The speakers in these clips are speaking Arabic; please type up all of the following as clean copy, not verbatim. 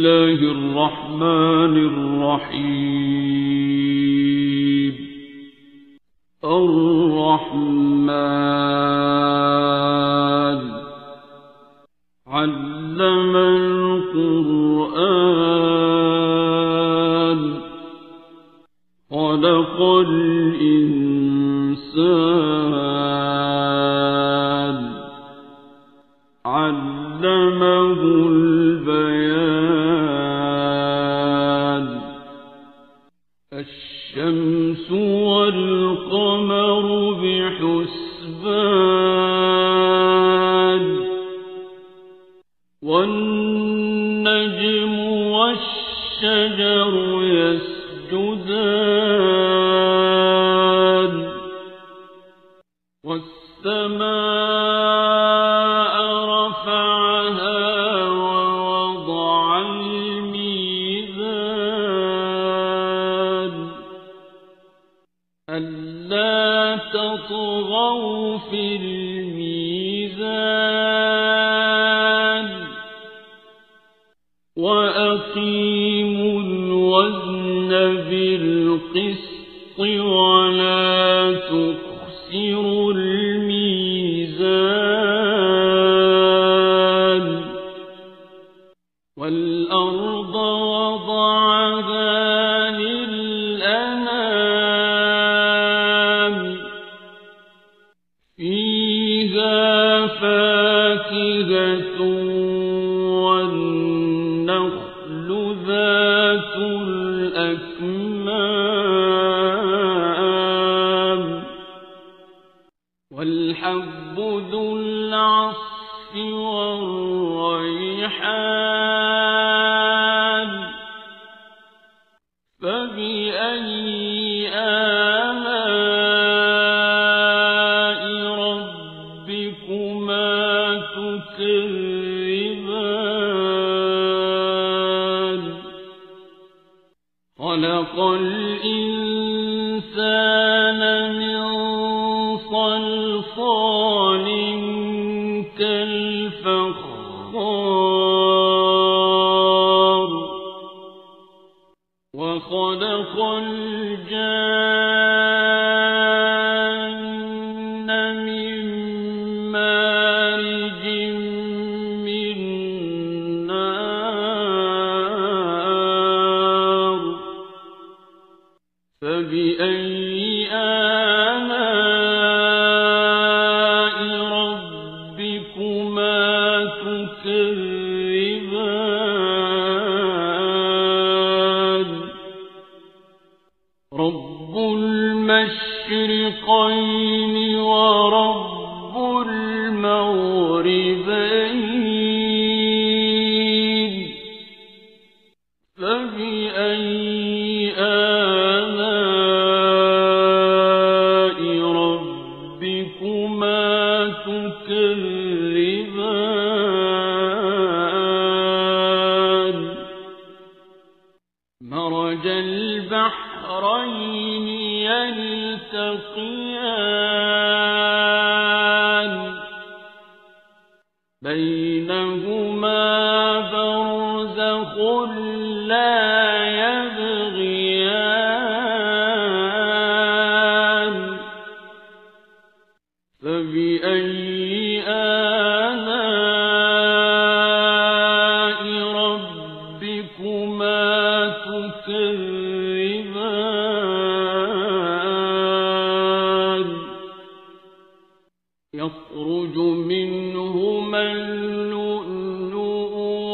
الله الرحمن الرحيم. الرحمن علم القرآن خلق الإنسان علمه البيان. الشمس والقمر بحسبان والنجم والشجر يسجدان والسماء رفعها ووضع الميزان ألا تطغوا في الميزان وأقيموا الوزن بالقسط ولا تخسروا الميزان. والأرض وضعها للأنام فيها فاكهة والنخل ذات الأكمام والحب ذو العصف والريحان. فبأي آلاء ربكما تكذبان. خلق الإنسان من صلصال كالفخار وخلق الجان من مارج من نار. فبأي آلاء ربكما تكذبان. رب المشرقين ورب المغربين. فبأي آلاء ربكما تكذبان. مرج البحرين يلتقيان بينهما برزخ لا يبغيان. فبأي آلاء ربكما تكذبان. يخرج منهما اللؤلؤ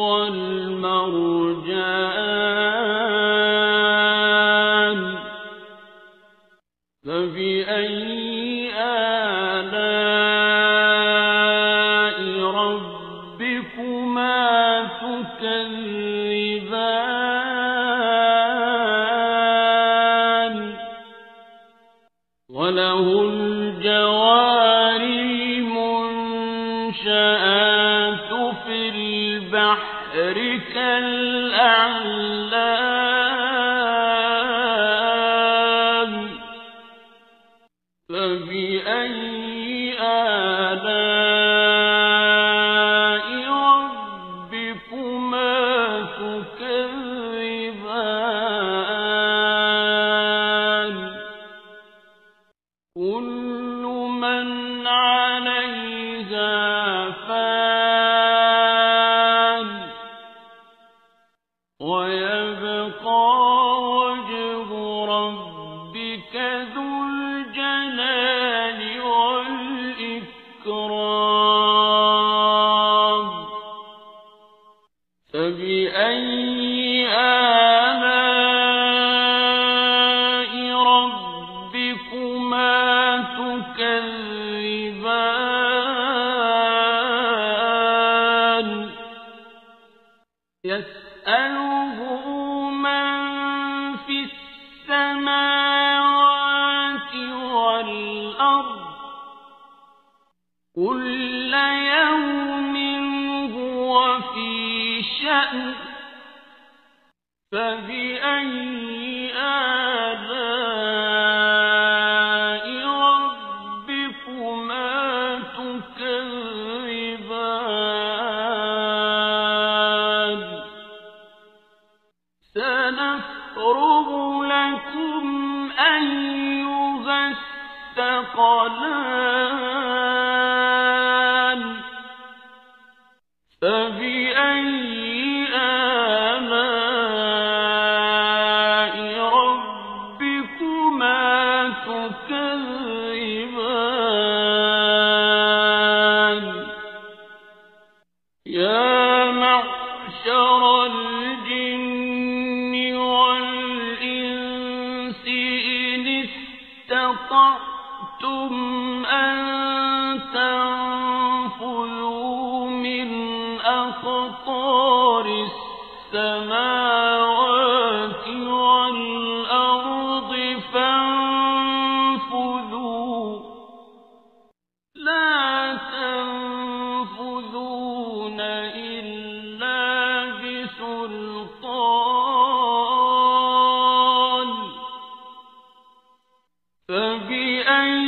والمرجان. فبأي آلاء ربكما تكذبان. وله الجوار المنشآت في البحر كالأعلام. فبأي آلاء ربكما تكذبان. ويبقى وجه ربك ذو الجلال والإكرام فبأي آلاء ربكما تكذبان يسأله من في السماوات والأرض كل يوم هو في شأن فبأي آلاء ربكما تكذبان سنفرغ لكم أيها الثقلان فبأي آلاء ربكما تكذبان يا معشر الجن والإنس إن استطعتم أن تنفذوا من أقطار السماوات والأرض فانفذوا لا تنفذون إلا بسلطان فبأي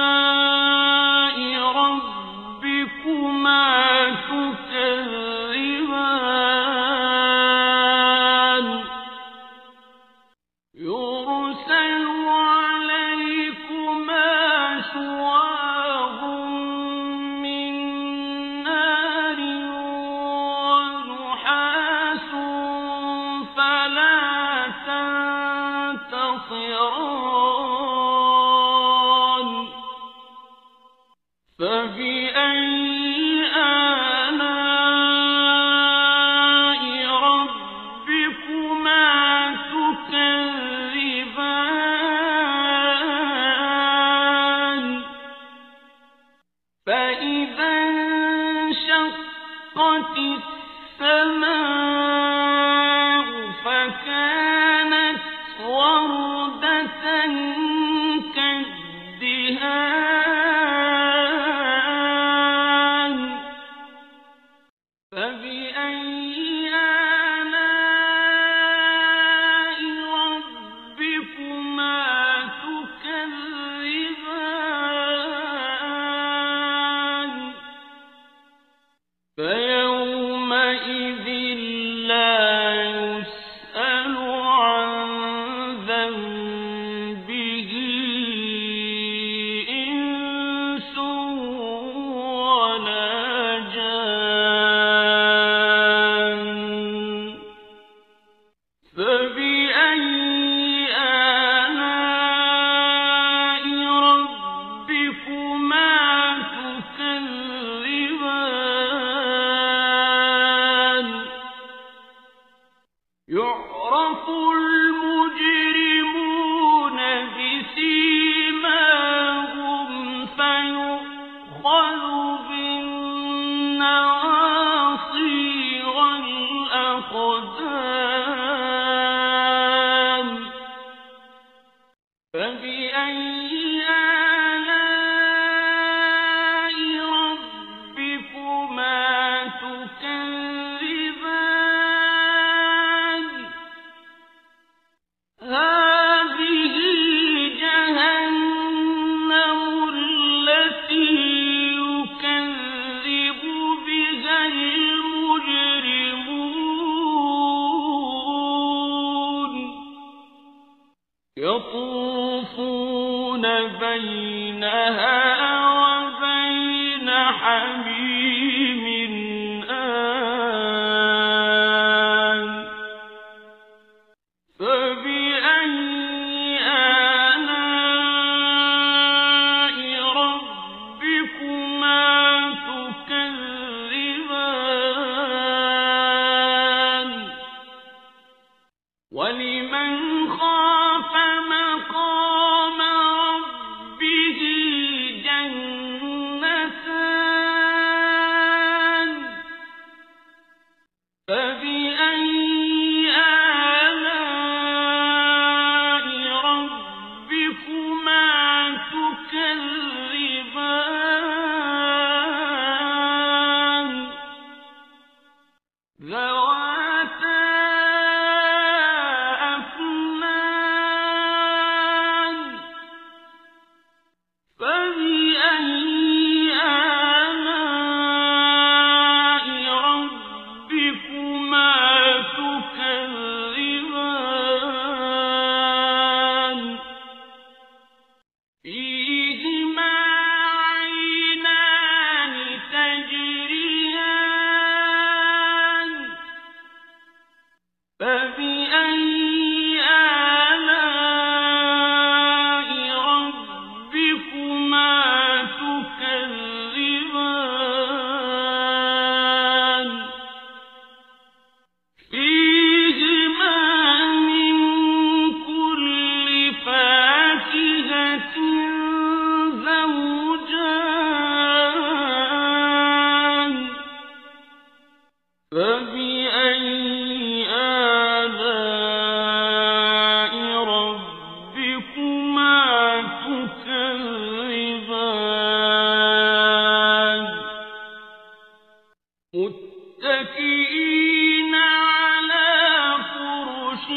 آلاء ربكما تكذبان يرسل عليكما شواظ من نار ونحاس فلا تنتصران فبأي آلاء ربكما تكذبان فإذا انشقت السماء فكانت وردة كالدهان فبأي آلاء ربكما تكذبان فيومئذ لا يسأل عن ذنبه إنس ولا جان فبأي آلاء ربكما تكذبان يعرف المجرمون بسيماهم فيؤخذ بالنواصي والأقدام فبأي آلاء ربكما تكذبان هذه جهنم التي يكذب بها المجرمون يطوفون بينها وبين حميم آن فبأي آلاء ربكما تكذبان ذواتا أفنان فبأي آلاء ربكما تكذبان فيهما عينان تجريان فبأي آلاء ربكما تكذبان فيهما من كل فاكهة زوجان فبأي آلاء ربكما تكذبان متكئين على فرش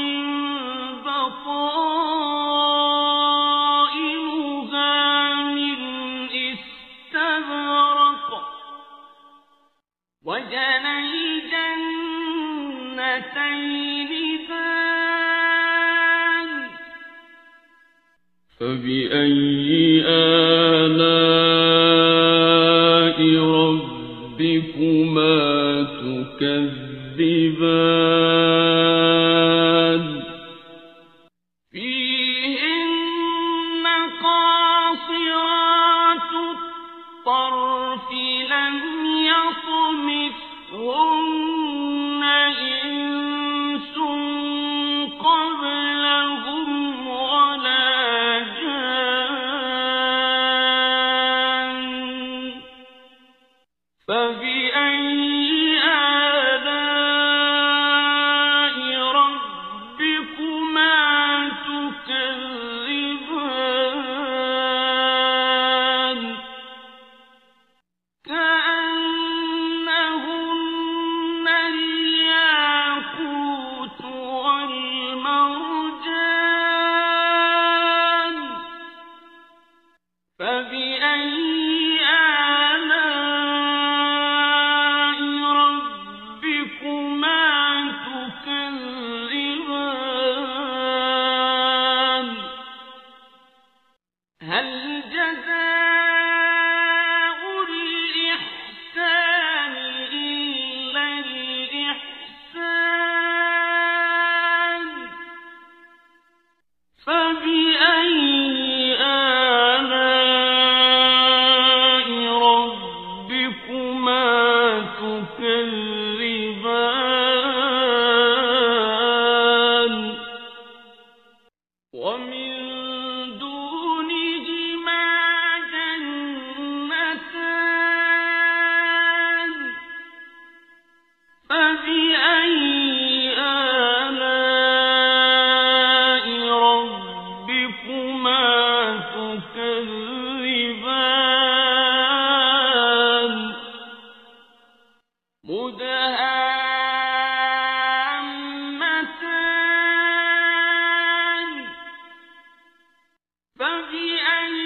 بطائنها من استبرق وجنى الجنتين دان فبأي آلاء ربكما تكذبان فيهن قاصرات الطرف لم يطمثهن إنس قبلهم ولا جان فبأي آلاء ربكما تكذبان كأنهن الياقوت والمرجان فبأي آلاء ربكما تكذبان هل جزاء الإحسان إلا الإحسان فبأي آلاء ربكما تكذبان ومن دونهما جنتان فبأي آلاء ربكما تكذبان مدهامتان فبأي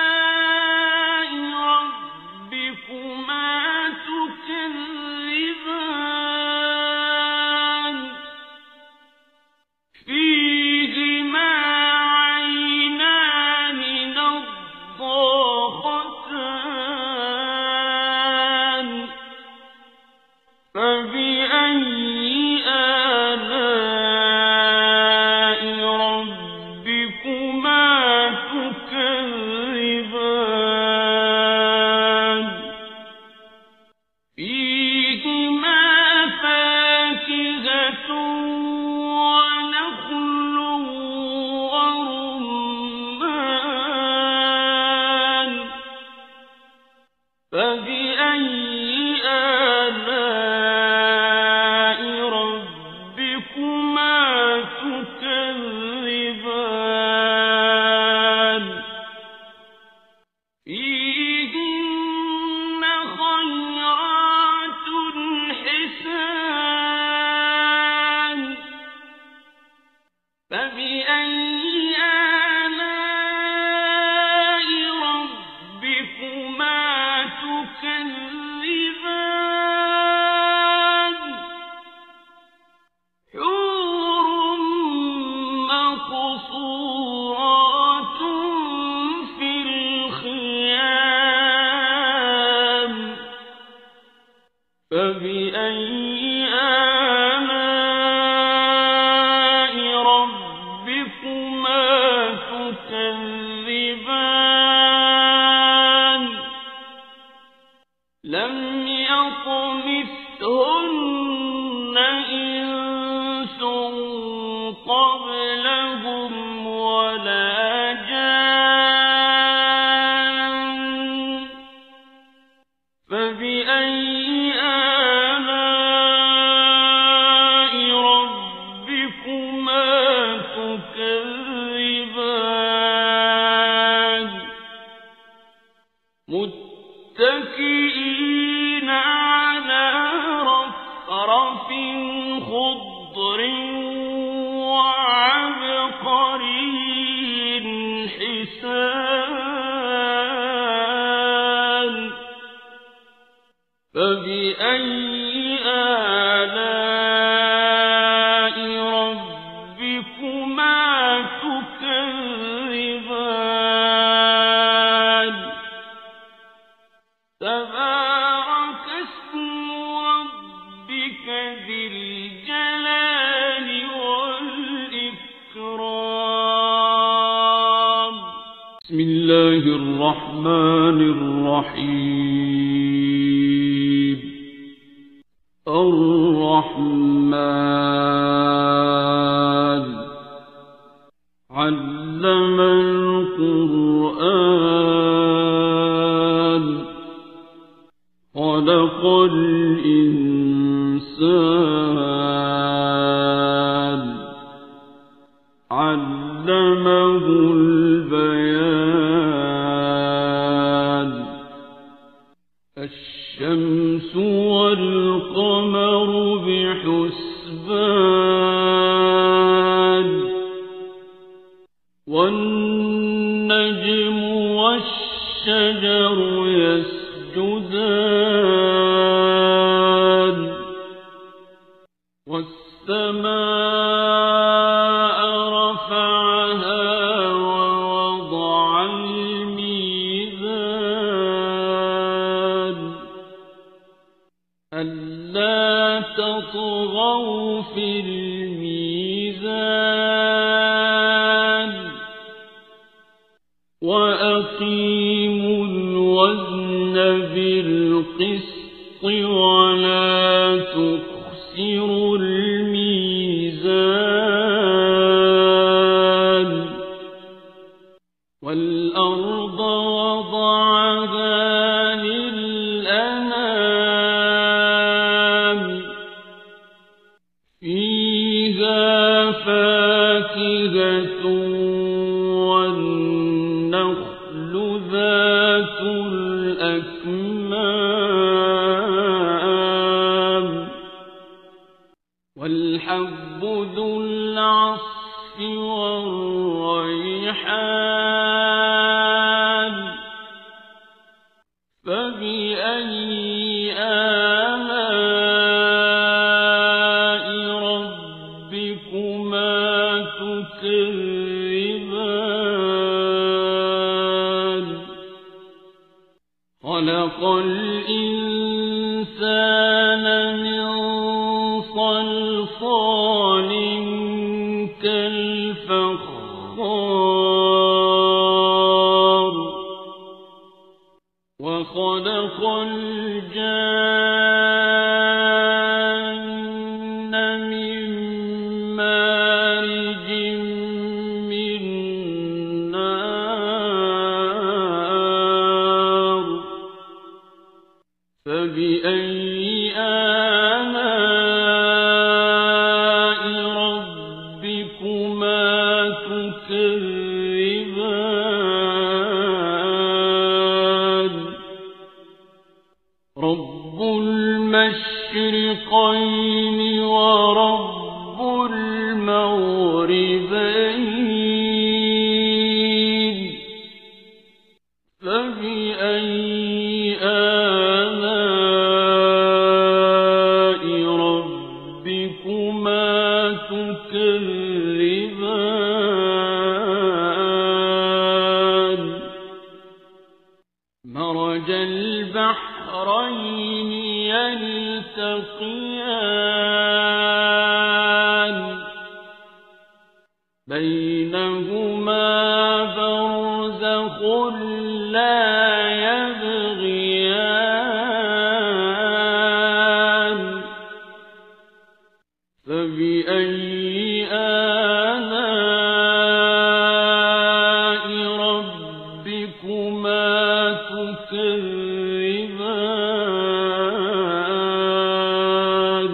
آلاء ربكما تكذبان فبأي آلاء ربكما تكذبان لم يطمثهن إنس قبلهم ولا جان فبأي آلاء ربكما تكذبان متكئين على رفرف خضر وعبقري حسان فبأي آلاء ربكما تكذبان تبارك اسم ربك ذي الجلال والإكرام بسم الله الرحمن الرحيم الرحمن علم القرآن خلق الإنسان علمه البيان الشمس والقمر بحسبان والنجم والشجر يسجدان والسماء رفعها ووضع الميزان ألا تطغوا في الميزان وأقيموا الوزن بالقسط ولا تخسروا الميزان والأرض وضعها للأنام فيها فاكهة والنخل ذات الأكمام والحب ذو العصف والريحان فبأي آلاء ربكما تكذبان خلق الإنسان من صلصال كالفخار وخلق الجان من مارج من نار فبأي آلاء ربكما تكذبان رب المشرقين ورب المغربين فبأي آلاء ربكما تكذبان مرج البحرين يلتقيان يلتقيان بينهما برزخ لا يبغيان فبأي آلاء ربكما تكذبان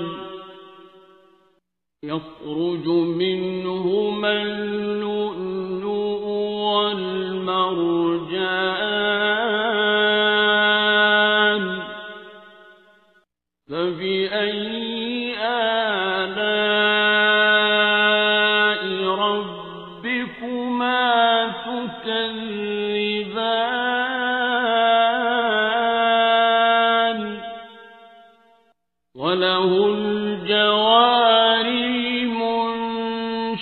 يخرج منهما اللؤلؤ والمرجان فبأي آلاء ربكما تكذبان وله الجوار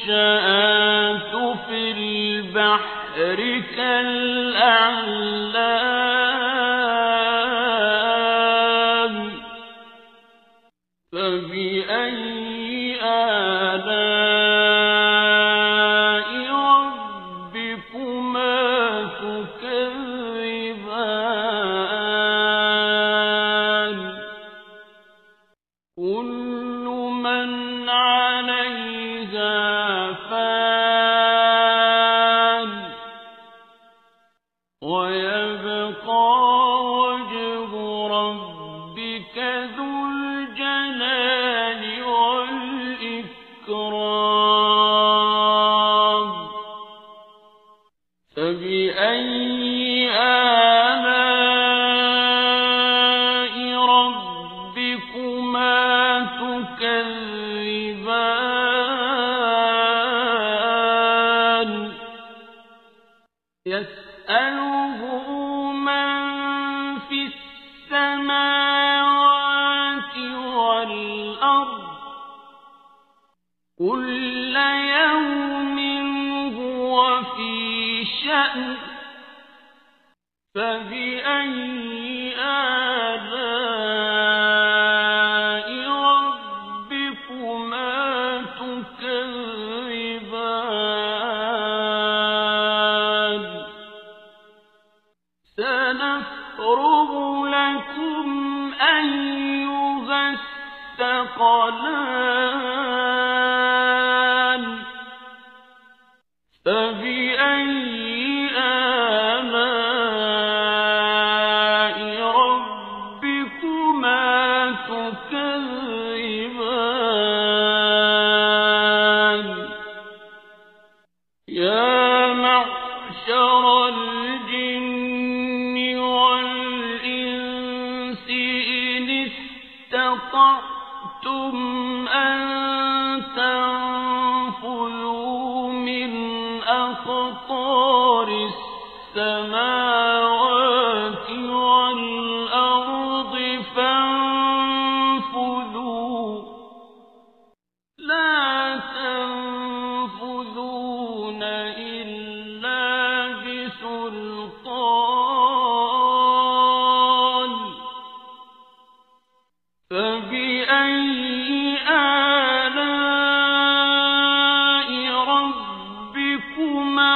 المنشآت في البحر كالأعلام فبأي آلاء ربكما تكذبان كل من عليها فان ويبقى وجه ربك ذو الجلال والإكرام فبأي آلاء ربكما تكذبان يسأله من في السماوات والأرض كل يوم هو في شأن فبأي آلاء ربكما تكذبان سنفرغ لكم أيها الثقلان فبأي آلاء ربكما تكذبان يا معشر الجن والإنس إن استطعتم أن تنفذوا من أقطار السماوات والأرض فانفذوا لا تنفذون إلا بسلطان فبأي آلاء ربكما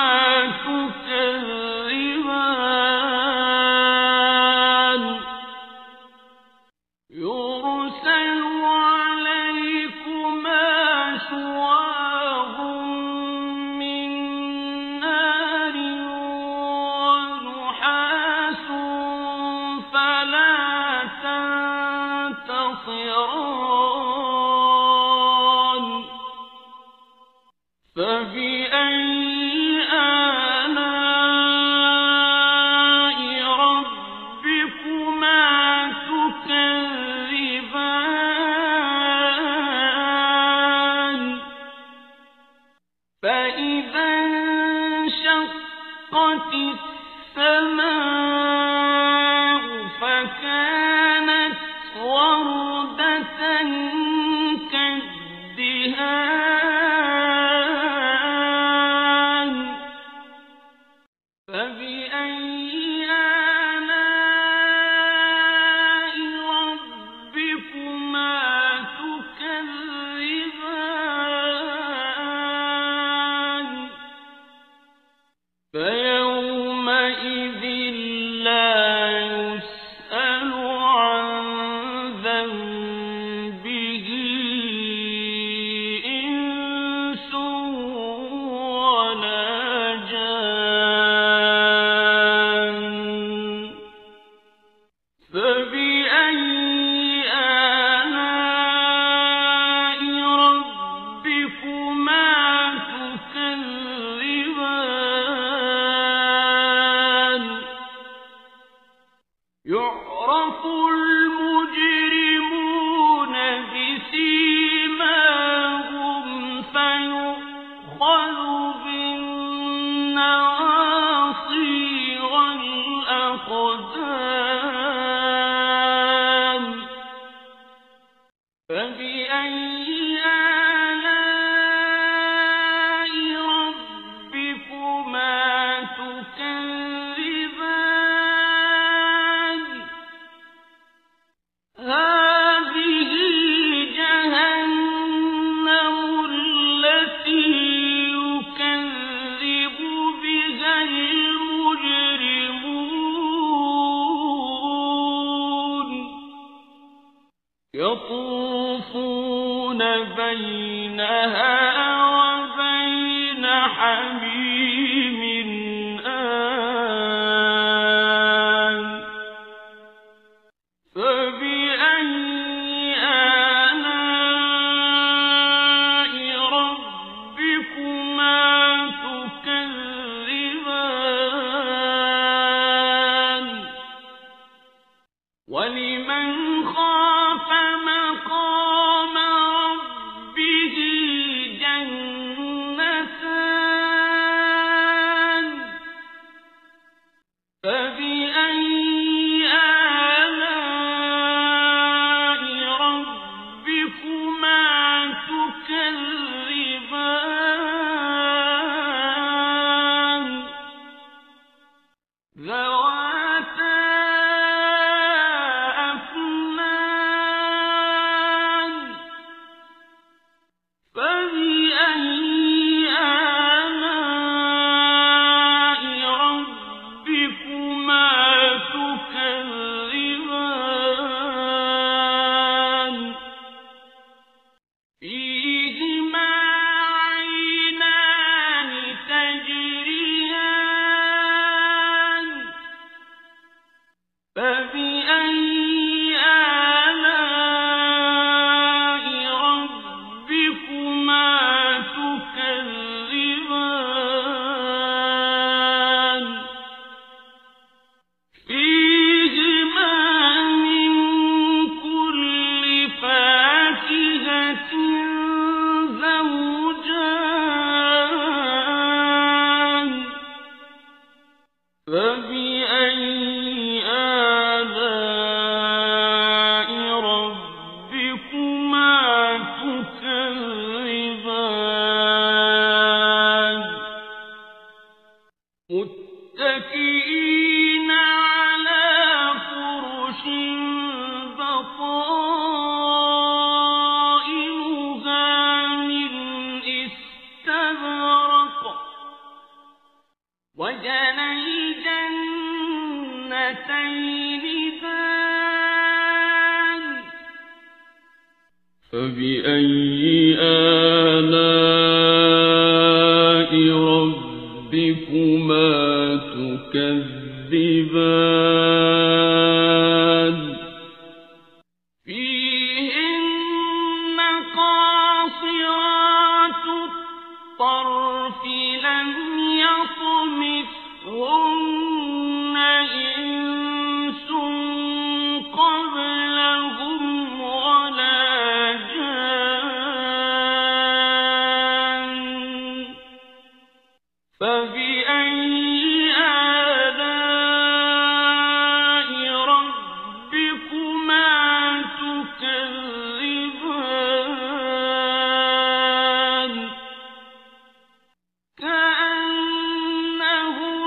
تكذبان يرسل عليكما شواظ من نار ونحاس فلا تنتصران فبأي آلاء ربكما تكذبان فإذا انشقت السماء فكانت وردة كالدهان فبأي آلاء ربكما تكذبان فيومئذ لا يسأل عن ذنبه إنس ولا جان فبأي آلاء ربكما تكذبان يعرف المجرمون بسيماهم فيؤخذ بالنواصي والأقدام فبأي آلاء ربكما تكذبان هذه جهنم التي يكذب بها المجرمون يطوفون بينها وبين حميم آن فبأي آلاء ربكما تكذبان ولمن خاف مقام ربه جنتان فبأي آلاء ربكما تكذبان ذواتا أفنان فبأي آلاء ربكما تكذبان فيهما عينان تجريان فبأي آلاء ربكما تكذبان فيهما من كل فاكهة زوجان فبأي آلاء ربكما تكذبان متكئين على فرش بطائنها من استبرق وجنى الجنتين دان فبأي آلاء ربكما تكذبان فيهن قاصرات الطرف لم يطمثهن إنس قبلهم ولا جان فبأي آلاء ربكما تكذبان كأنهن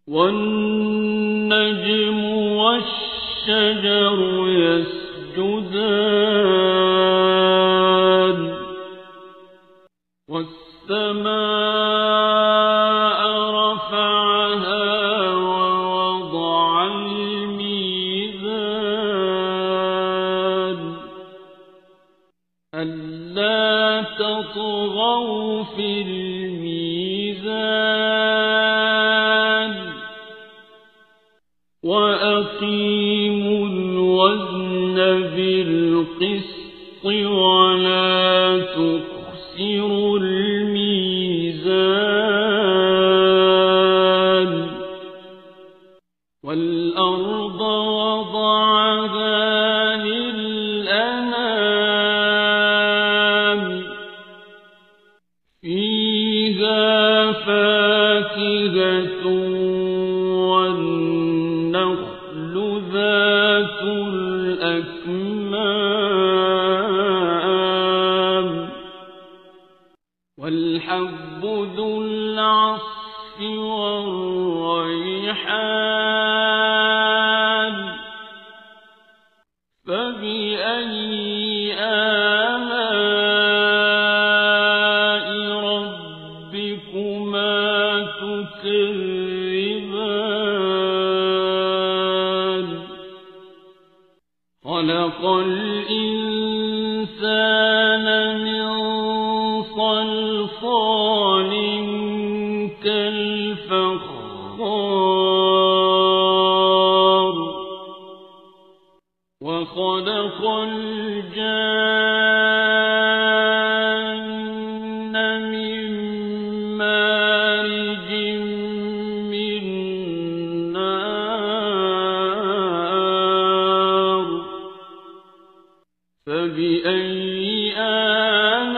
والنجم والنجم والشجر يسجدان والسماء رفعها ووضع الميزان ألا تطغوا في الميزان وأقيموا الوزن بالقسط ولا تخسروا الميزان والأرض وضعها للأنام فيها فاكهة والنخل ذات الأكمام والحب ذو العصف والريحان فبأي آلاء ربكما تكذبان خلق الإنسان من صلصال كالفخار وخلق الجان من مارج من نار فبأي آلاء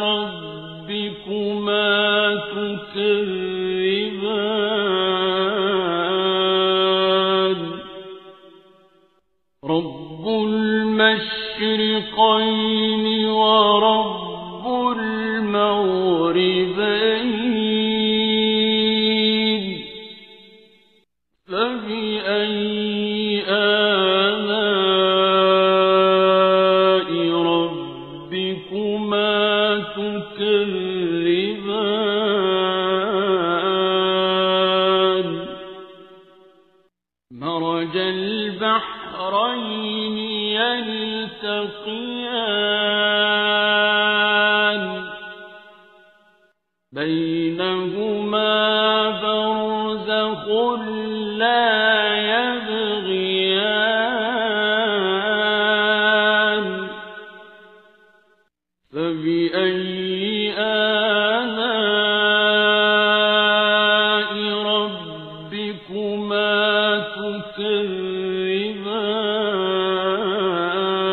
ربكما تكذبان رب المشرقين ورب المغربين فبأي آلاء ربكما تكذبان مرج البحرين يلتقيان بينهما برزخ لا يبغيان فبأي آلاء ربكما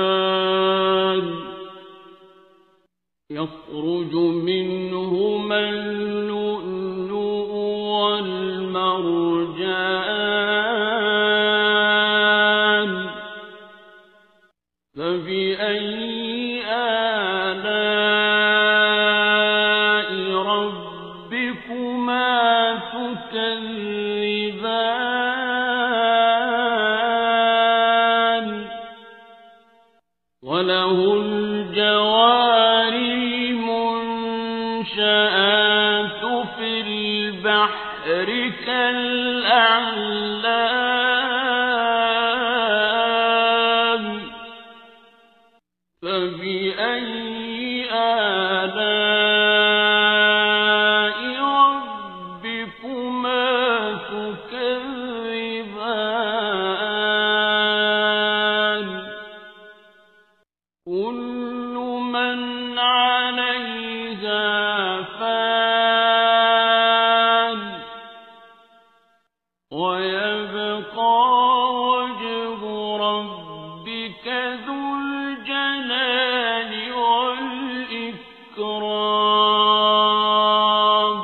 تكذبان يخرج منهما اللؤلؤ والمرجان فبأي آلاء ربكما تكذبان وله الجوار المنشآت في البحر كالأعلام فبأي آلاء ربكما تكذبان كل من عليها فان ويبقى وجه ربك ذو الجلال والإكرام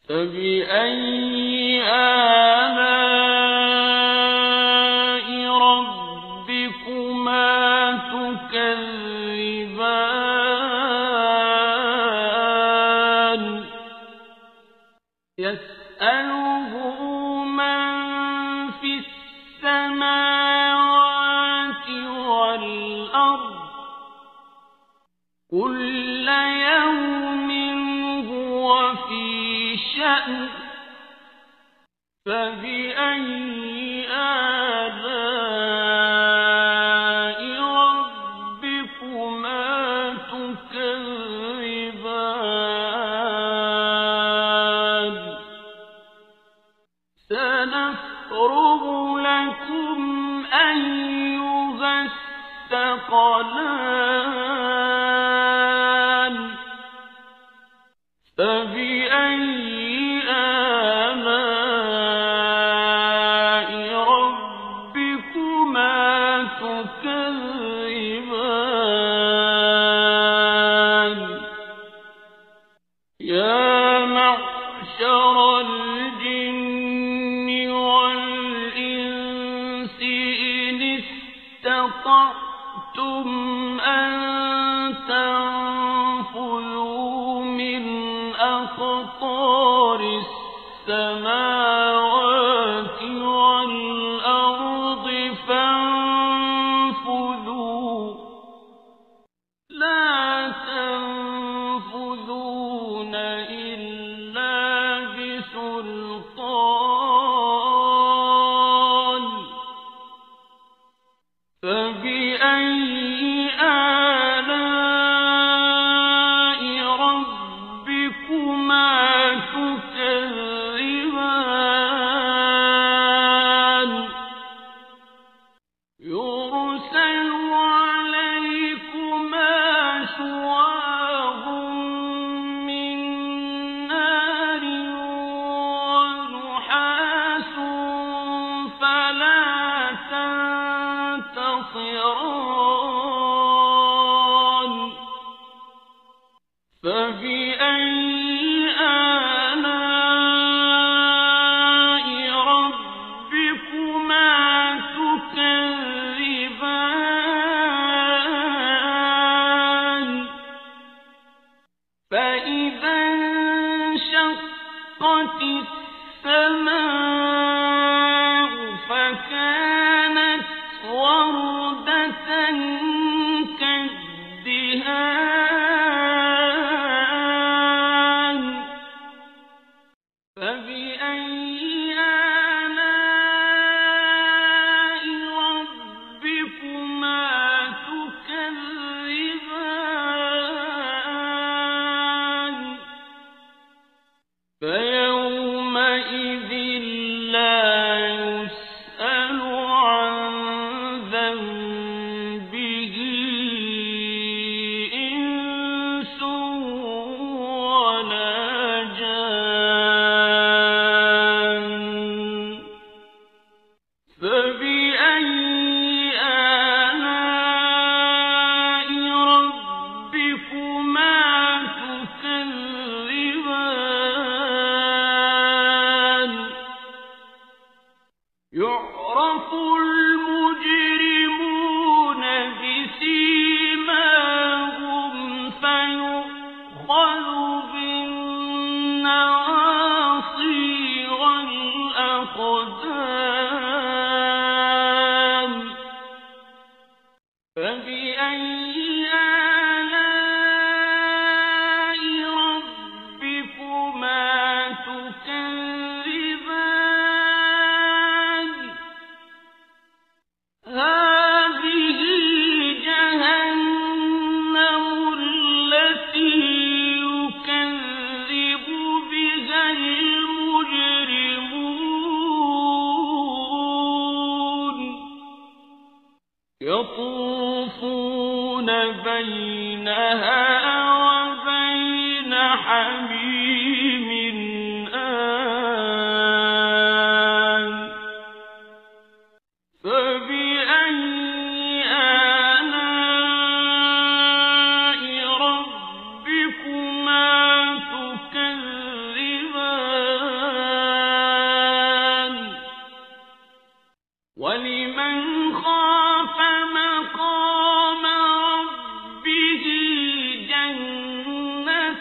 فبأي آلاء ربكما تكذبان يسأله من في السماوات والأرض كل يوم هو في شأن فبأي آلاء ربكما تكذبان سنفرغ لكم أيها الثقلان فبأي آلاء ربكما تكذبان يا معشر الجن والإنس إن استطعتم أن تنفذوا من أقطار السماوات والأرض فانفذوا لا تنفذون إلا بسلطان فبأي آلاء ربكما تكذبان يرسل عليكما شواظ من نار ونحاس فلا تنتصران فبأي آلاء ربكما تكذبان فإذا انشقت السماء فكانت وردة كالدهان فبأي آلاء ربكما تكذبان فيومئذ لا يسأل عن ذنبه إنس ولا جان فبأي آلاء ربكما تكذبان يعرف المجرمون بسيماهم فيؤخذ بالنواصي والأقدام فبأي آلاء ربكما تكذبان هذه جهنم التي يكذب بها المجرمون يطوفون بينها وبين حميم آن فبأي آلاء ربكما تكذبان ولمن خاف مقام ربه جنتان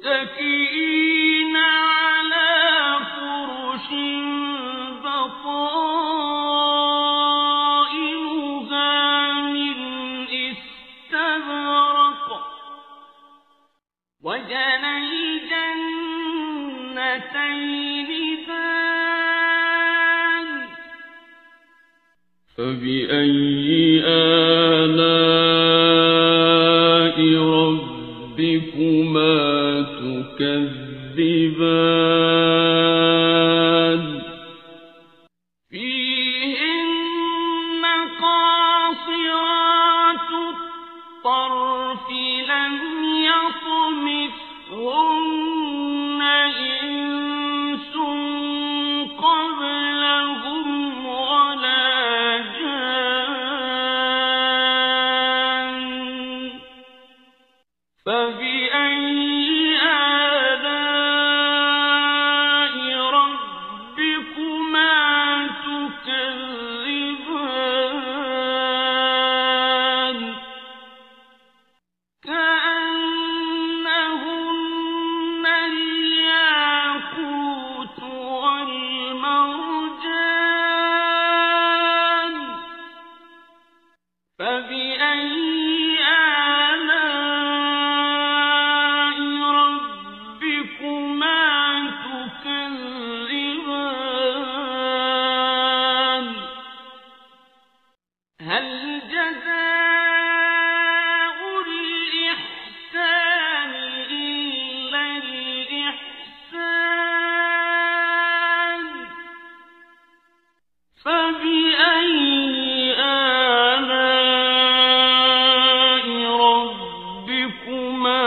متكئين على فرش بطائنها من استبرق وجنى الجنتين دان فبأي آلاء ربكما تكذبان فيهن قاصرات الطرف لم يطمثهن إنس قبلهم ولا جان فبأي آلاء ربكما تكذبان كأنهن الياقوت والمرجان فبأي آلاء ربكما تكذبان هل جزاء الإحسان إلا الإحسان فبأي آلاء ربكما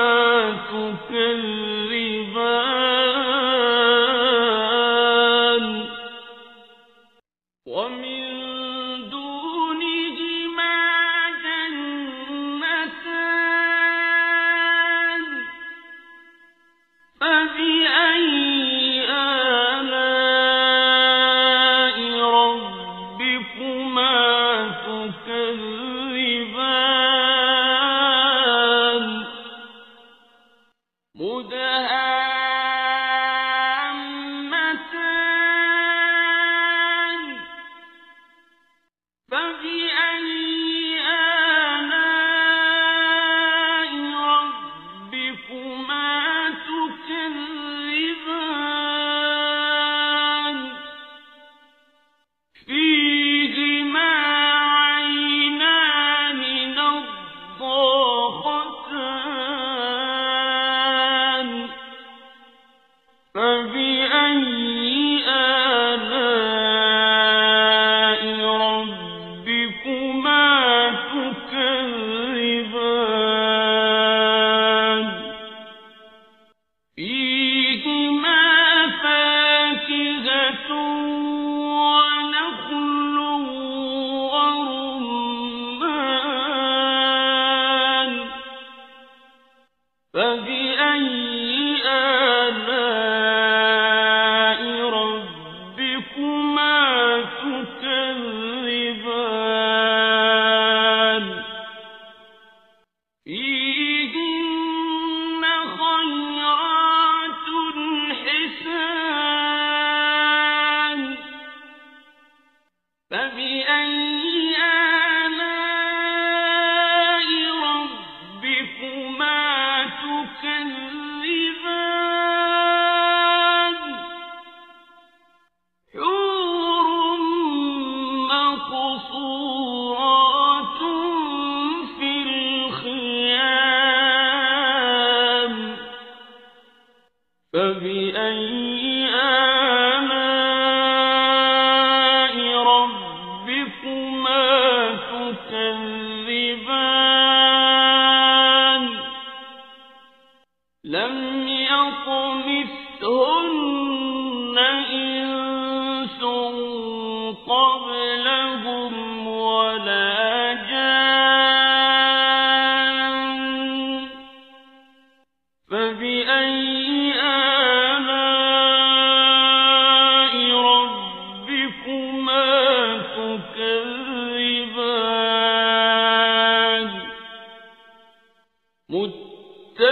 تكذبان ومن دونهما جنتان فبأي آلاء ربكما تكذبان مدهامتان فبأي آلاء ربكما تكذبان فيهما عينان نضاختان فبأي آلاء ربكما تكذبان فيهما فاكهة ونخل ورمان فبأي آلاء ربكما تكذبان فيهن خيرات حسان فبأي آلاء ربكما تكذبان حور مقصورات في الخيام فبأي آلاء ربكما تكذبان لم يطمثهن إنس قبلهم ولا جان فبأي آلاء ربكما تكذبان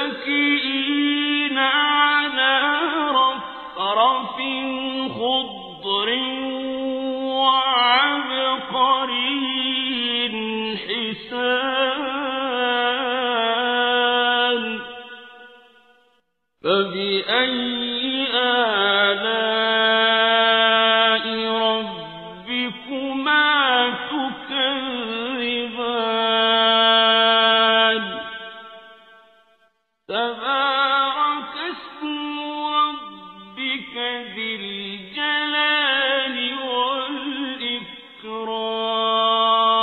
متكئين على رفرف خضر وعبقري حسان فبأي آلاء ربكما تكذبان تبارك اسم ربك ذي الجلال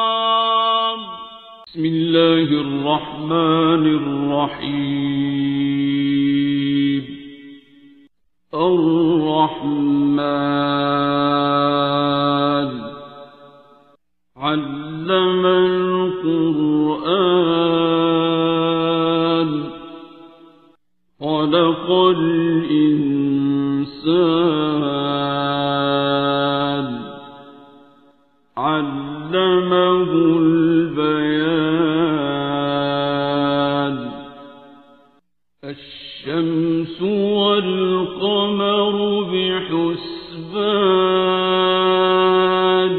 والإكرام بسم الله الرحمن الرحيم الرحمن علم القرآن خلق الإنسان علمه البيان الشمس والقمر بحسبان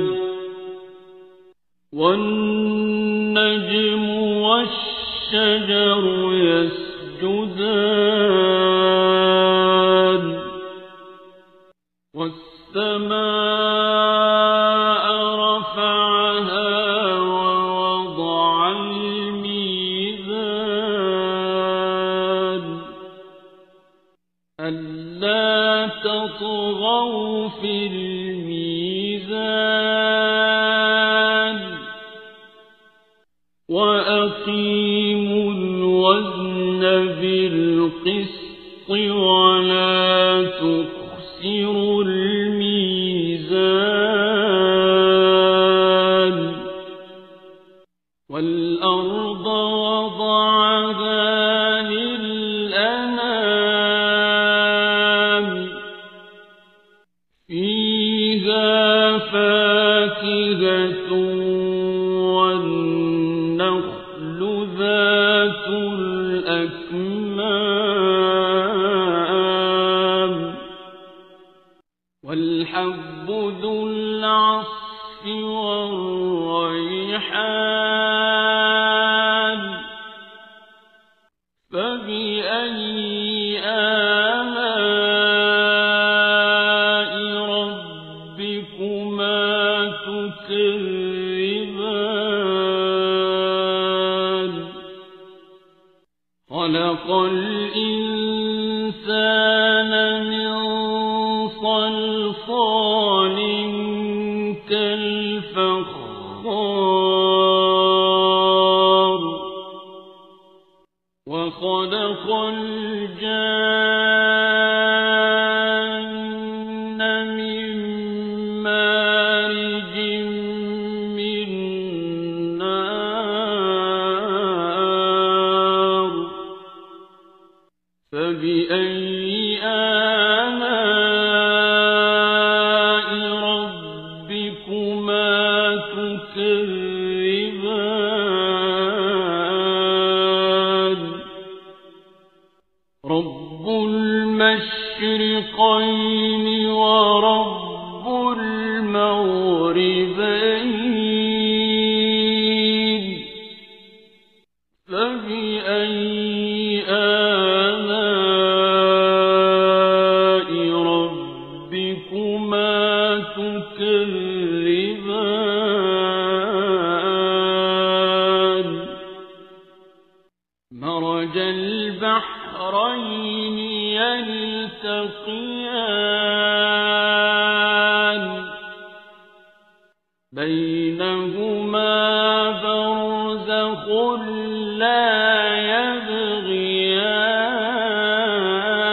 والنجم والشجر يسجدان والسماء رفعها ووضع الميزان ألا تطغوا في الميزان وأقيموا الوزن بالقسط ولا تخسروا الميزان والأرض وضعها للأنام فيها فاكهة والنخل ذات الأكمام والحب ذو العصف والريحان فبأي آلاء ربكما تكذبان خلق الإنسان من صلصال كالفخار وخلق الجان من مارج من نار فبأي آلاء ربكما تكذبان رب المشرقين ورب المغربين فبأي آلاء ربكما تكذبان مرج البحرين يلتقيان بينهما برزخ لا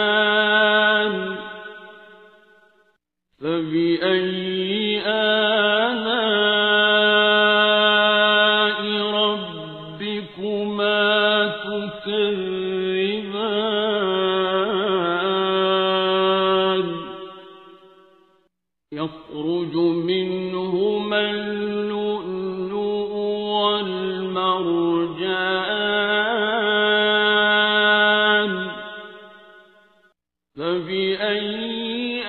يبغيان فبأي آلاء ربكما تكذبان يخرج منهما اللؤلؤ والمرجان فبأي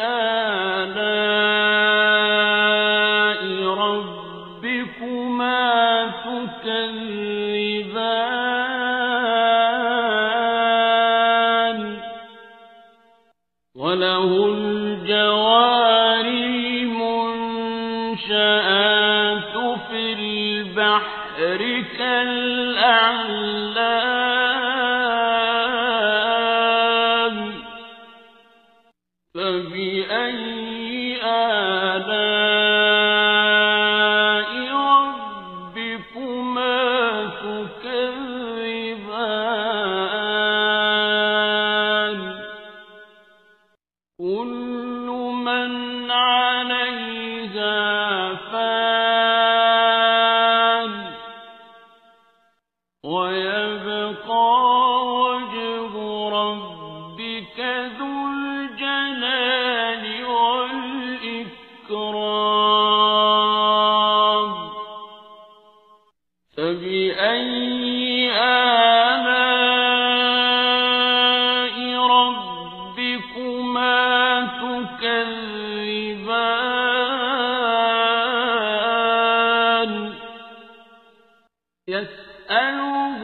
آلاء ربكما تكذبان وله الجوار المنشآت في البحر كالأعلام فبأي آلاء ربكما تكذبان كل من عليها فان ويبقى وجه ربك ذو الجلال والإكرام فبأي آلاء ربكما تكذبان يسأله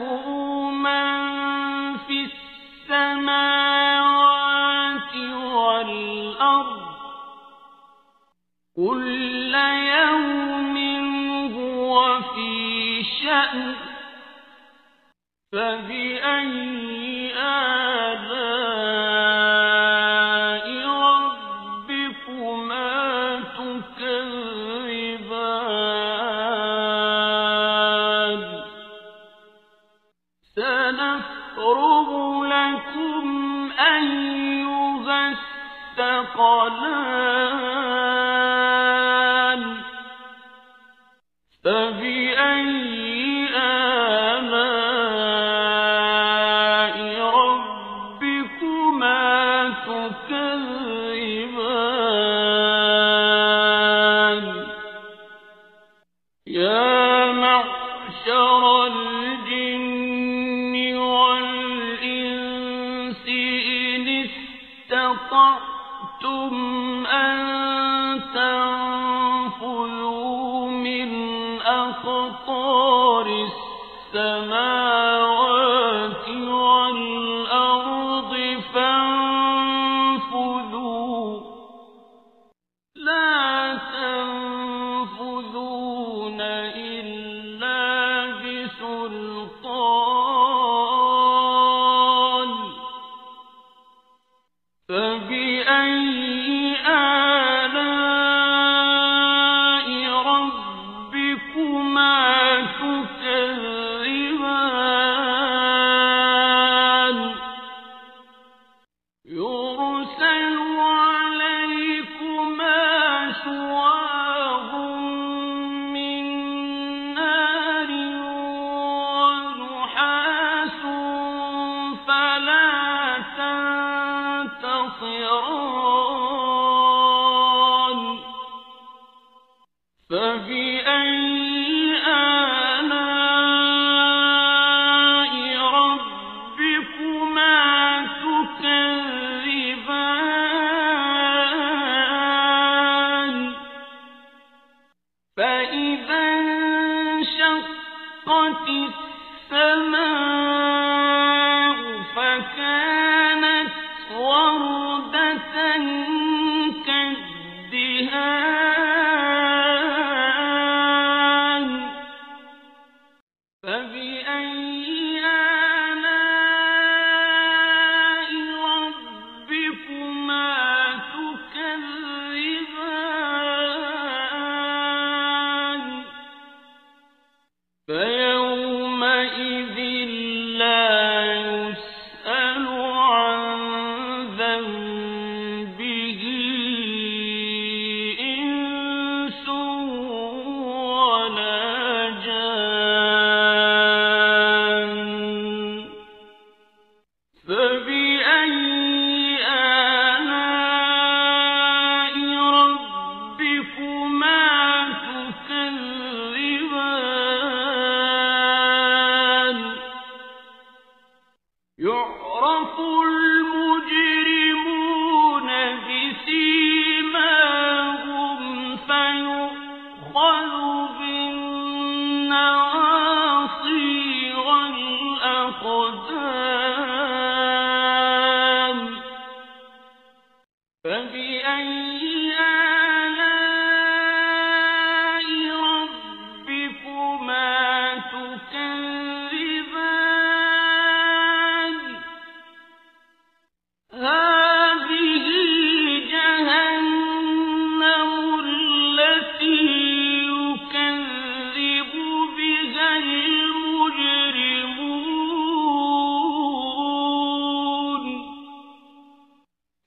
من في السماوات والأرض كل يوم هو في شأن فبأي آلاء ربكما تكذبان سنفرغ لكم أيها الثقلان فبأي آلاء ربكما تكذبان يا معشر الجن والإنس إن استطعتم أن تنفذوا من أقطار السماوات والأرض فانفذوا لا تنفذون إلا بسلطان فبأي آلاء ربكما تكذبان يرسل عليكما شواظ من نار ونحاس فلا تنتصران فبأي آلاء ربكما تكذبان فإذا انشقت السماء فكانت وردة كالدهان فبأي آلاء ربكما تكذبان فيومئذ لا يسأل عن ذنبه إنس ولا جان فبأي آلاء ربكما تكذبان يعرف المجرمون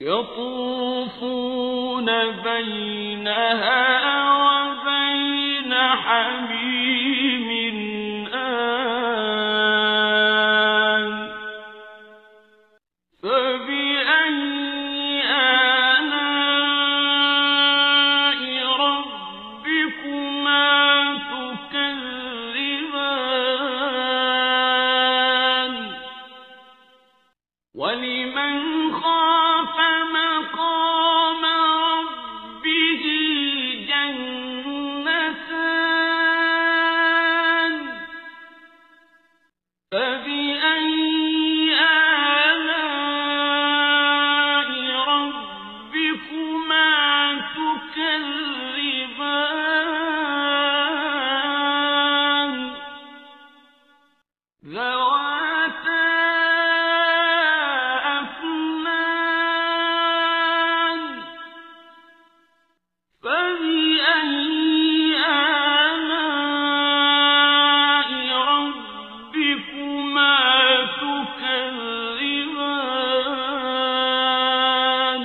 يطوفون بينها وبين حميم آن فبأي آلاء ربكما تكذبان ولمن خاف مقام ربه جنتان فبأي آلاء ربكما تكذبان ذواتا أفنان فبأي آلاء ربكما تكذبان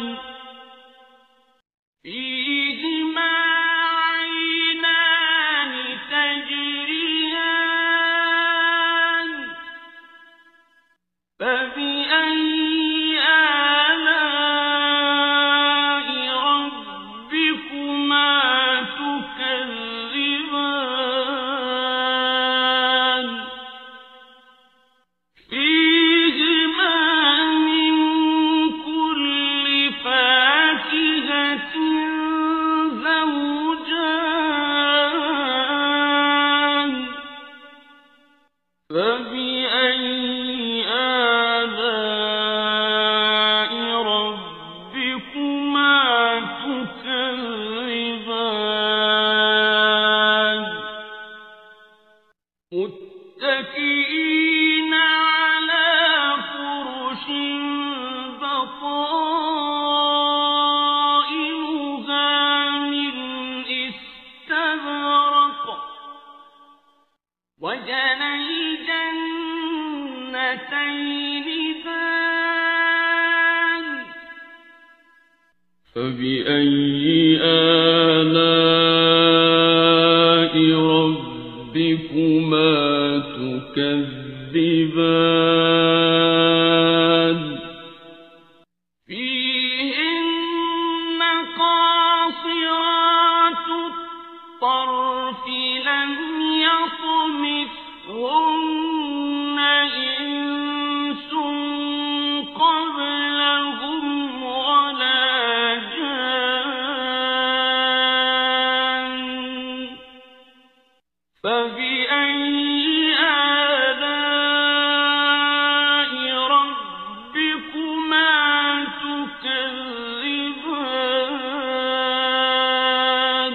فيهما عينان تجريان فبأي آلاء ربكما تكذبان فيهما من كل فاكهة زوجان فبأي آلاء ربكما تكذبان متكئين على فرش بطائنها من استبرق وجنى الجنتين دان فبأي آلاء ربكما تكذبان فيهن قاصرات الطرف لم يطمثهن إنس قبلهم ولا جان فبأي آلاء ربكما تكذبان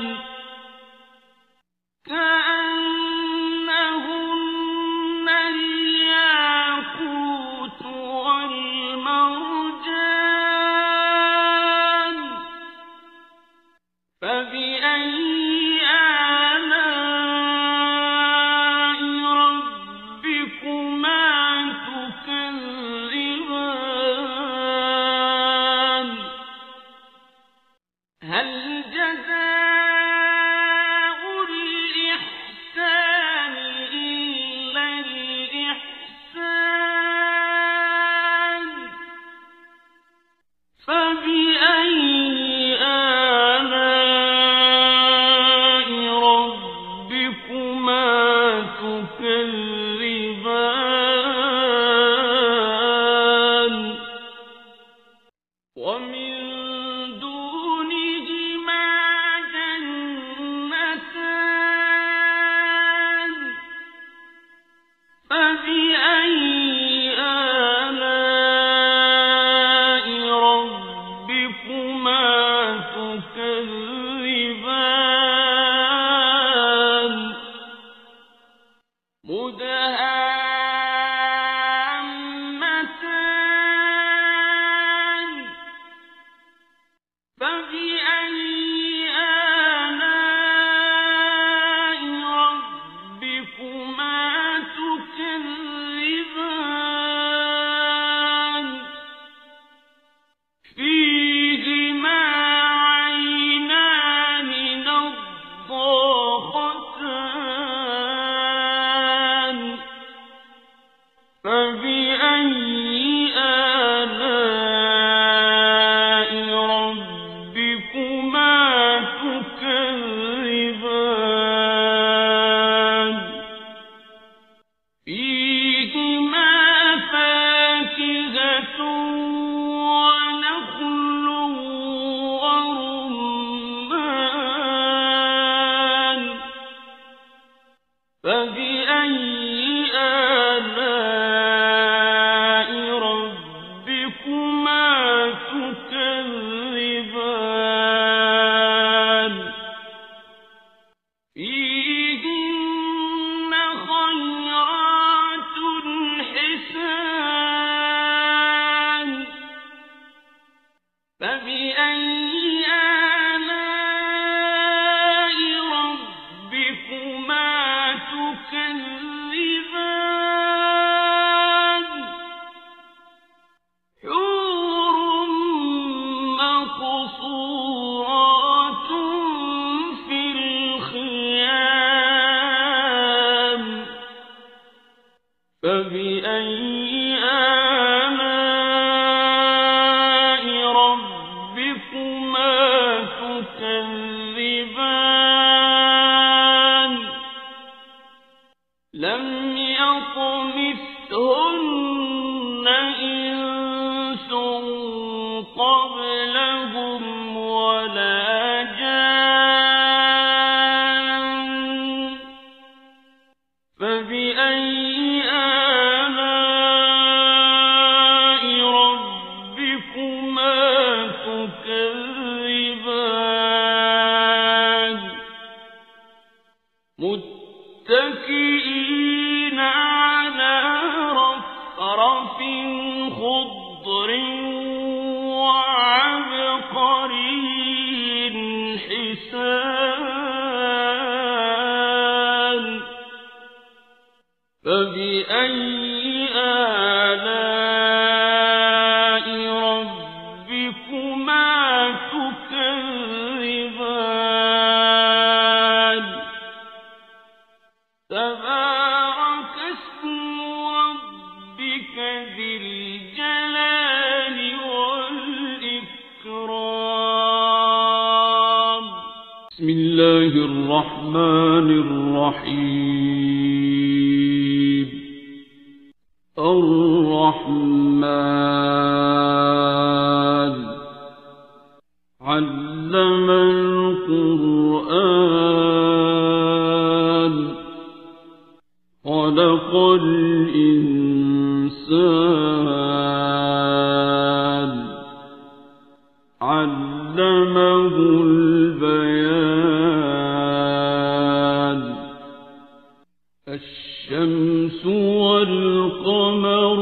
كأنهن الياقوت والمرجان فبأي آلاء ربكما تكذبان هل جزاء الإحسان إلا الإحسان فبأي آلاء ربكما تكذبان ومن دونهما جنتان فبأي آلاء ربكما تكذبان مدهامتان متكئين على رفرف خضر وعبقري حسان فبأي آلاء ربكما تكذبان تبارك اسم ربك ذي الجلال والإكرام بسم الله الرحمن الرحيم الرحمن علم القرآن خلق الإنسان علمه البيان الشمس والقمر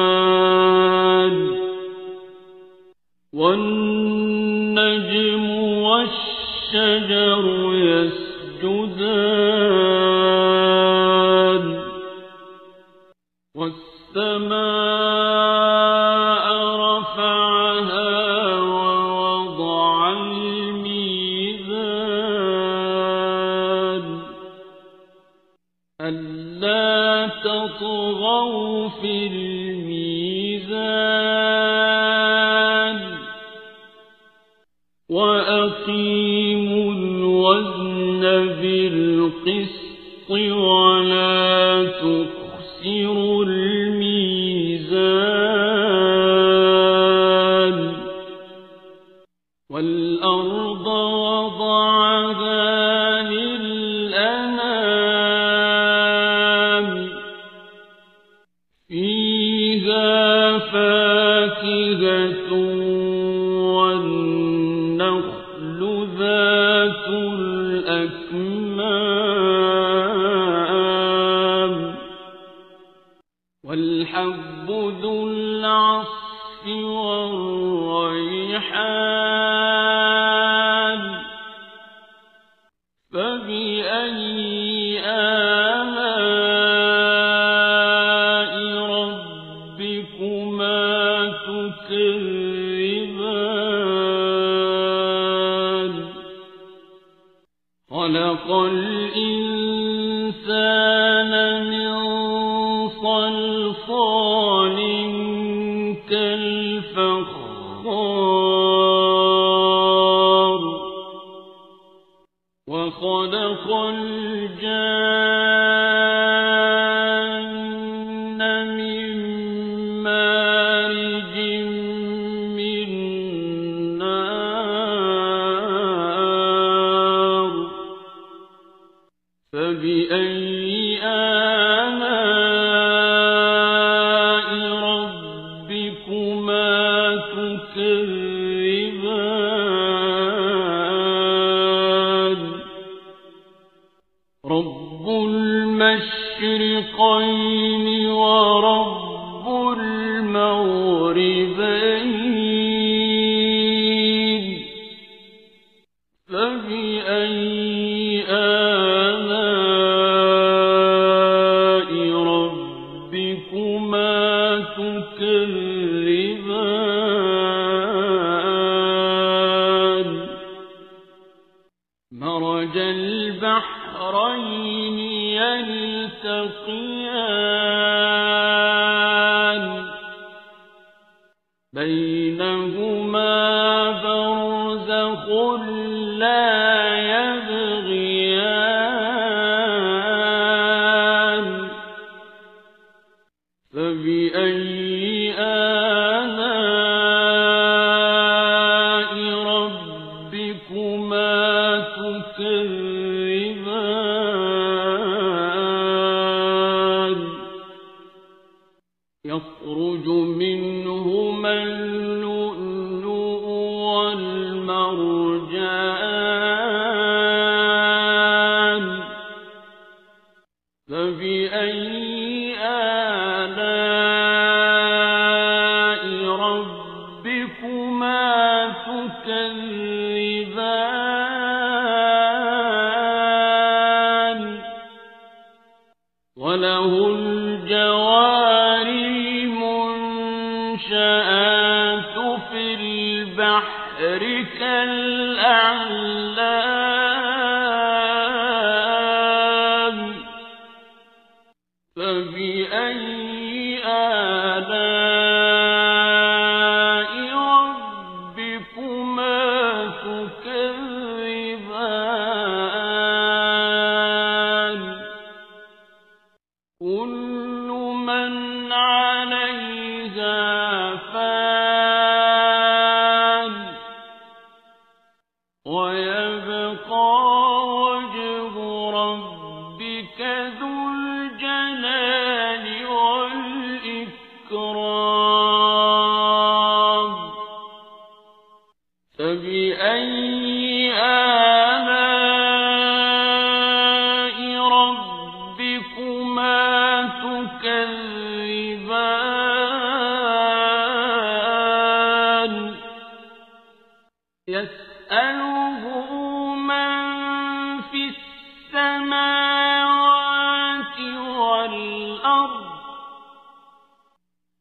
بحسبان والنجم والشجر يسجدان والسماء رفعها ووضع الميزان ألا تطغوا في الميزان وأقيموا الوزن بالقسط ولا تخسروا الميزان والأرض وضعها للأنام فيها فاكهة والنخل ذات الأكمام والحب ذو العصف والريحان فبأي آلاء ربكما تكذبان خلق الإنسان من صلصال كالفخار وخلق الجان من مارج من نار فبأي آلاء ربكما تكذبان رب المشرقين ورب المغربين تكذبان مرج البحرين يلتقيان بينهما برزخ لا يبغيان فبأي آلاء ربكما تكذبان يخرج منهما اللؤلؤ والمرجان فبأي آلاء ربكما تكذبان وله الجوار المنشآت في البحر كالأعلام فبأي آلاء ربكما تكذبان كل من عليها فان ويبقى وجه ربك ذو الجلال والإكرام فبأي آلاء ربكما تكذبان يسأله من في السماوات والأرض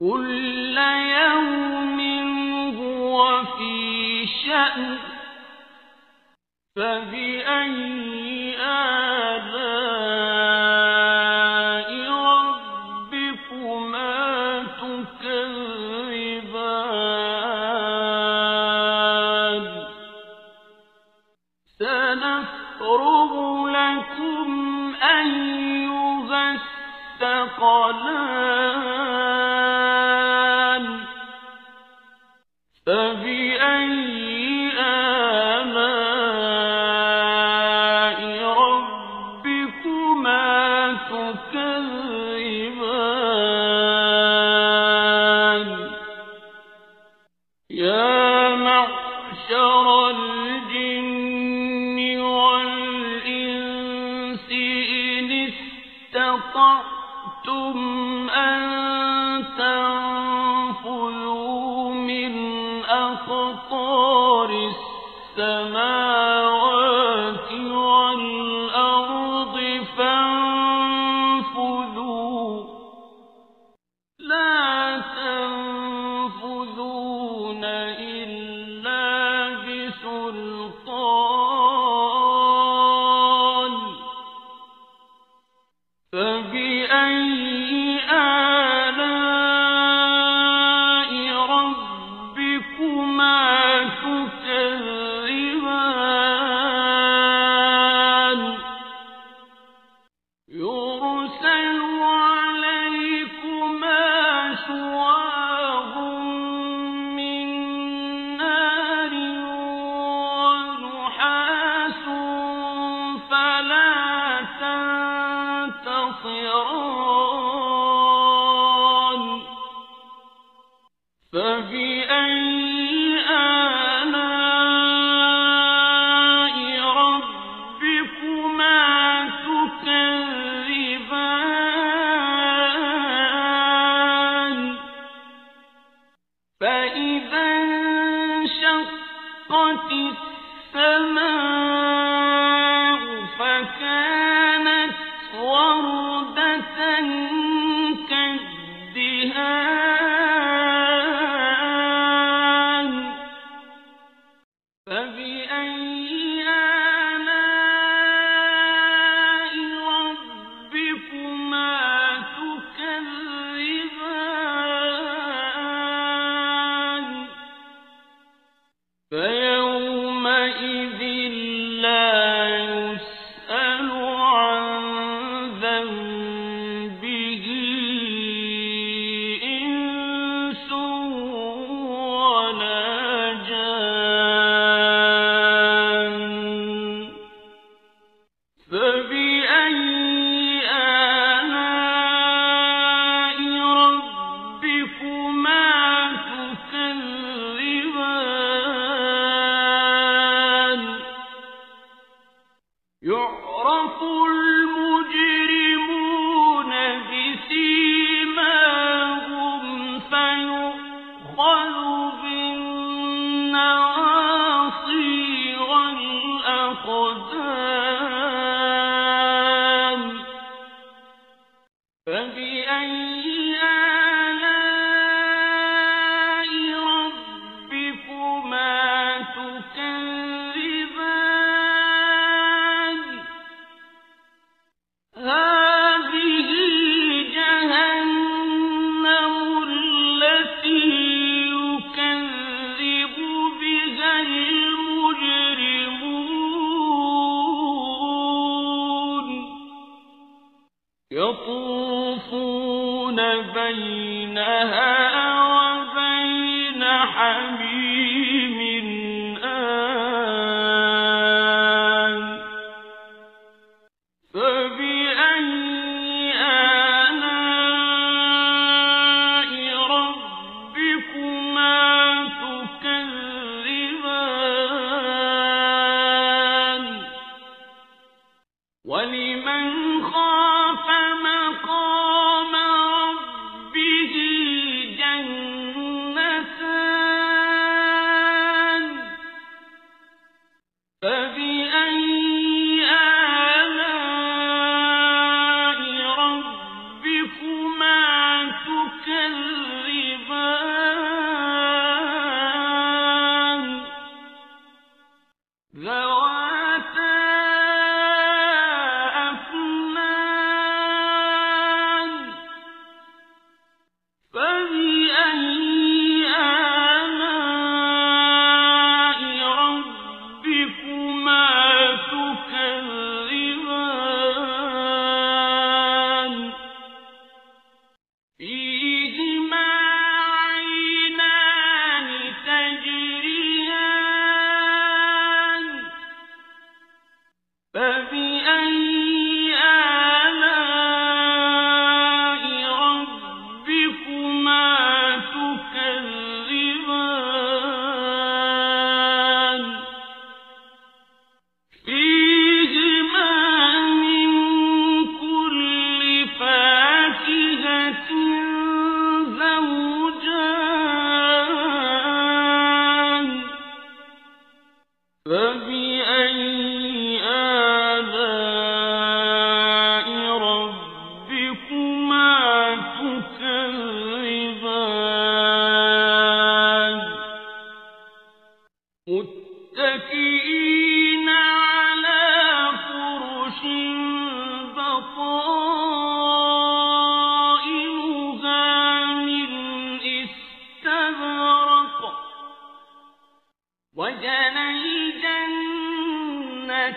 كل يوم هو في شأن فبأي آلاء ربكما تكذبان سنفرغ لكم أيها الثقلان فبأي آلاء ربكما تكذبان يا معشر الجن والإنس إن استطعتم أن تنفذوا من أقطار السماوات والأرض فانفذوا لا تنفذون إلا بسلطان فبأي آلاء ربكما تكذبان يرسل عليكما شواظ من نار ونحاس فلا تنتصران فبأي آلاء ربكما تكذبان فإذا انشقت السماء فكانت وردة كالدهان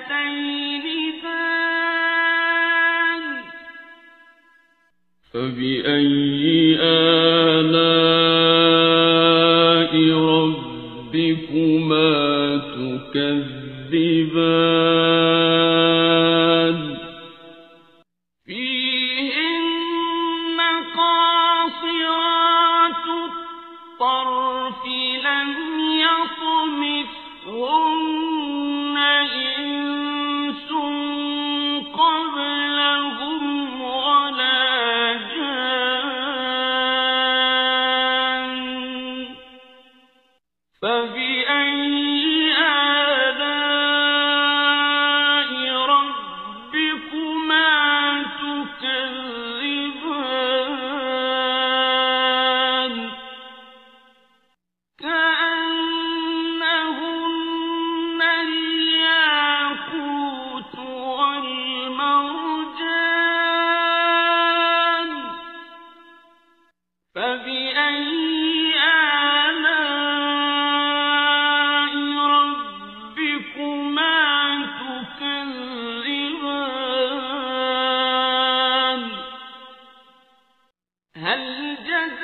دان فبأي آلاء ربكما تكذبان فيهن قاصرات الطرف لم يطمثهن إنس قبلهم ولا جان فبأي آلاء ربكما تكذبان كأنهن الياقوت والمرجان فبأي آلاء ربكما تكذبان هل جزاء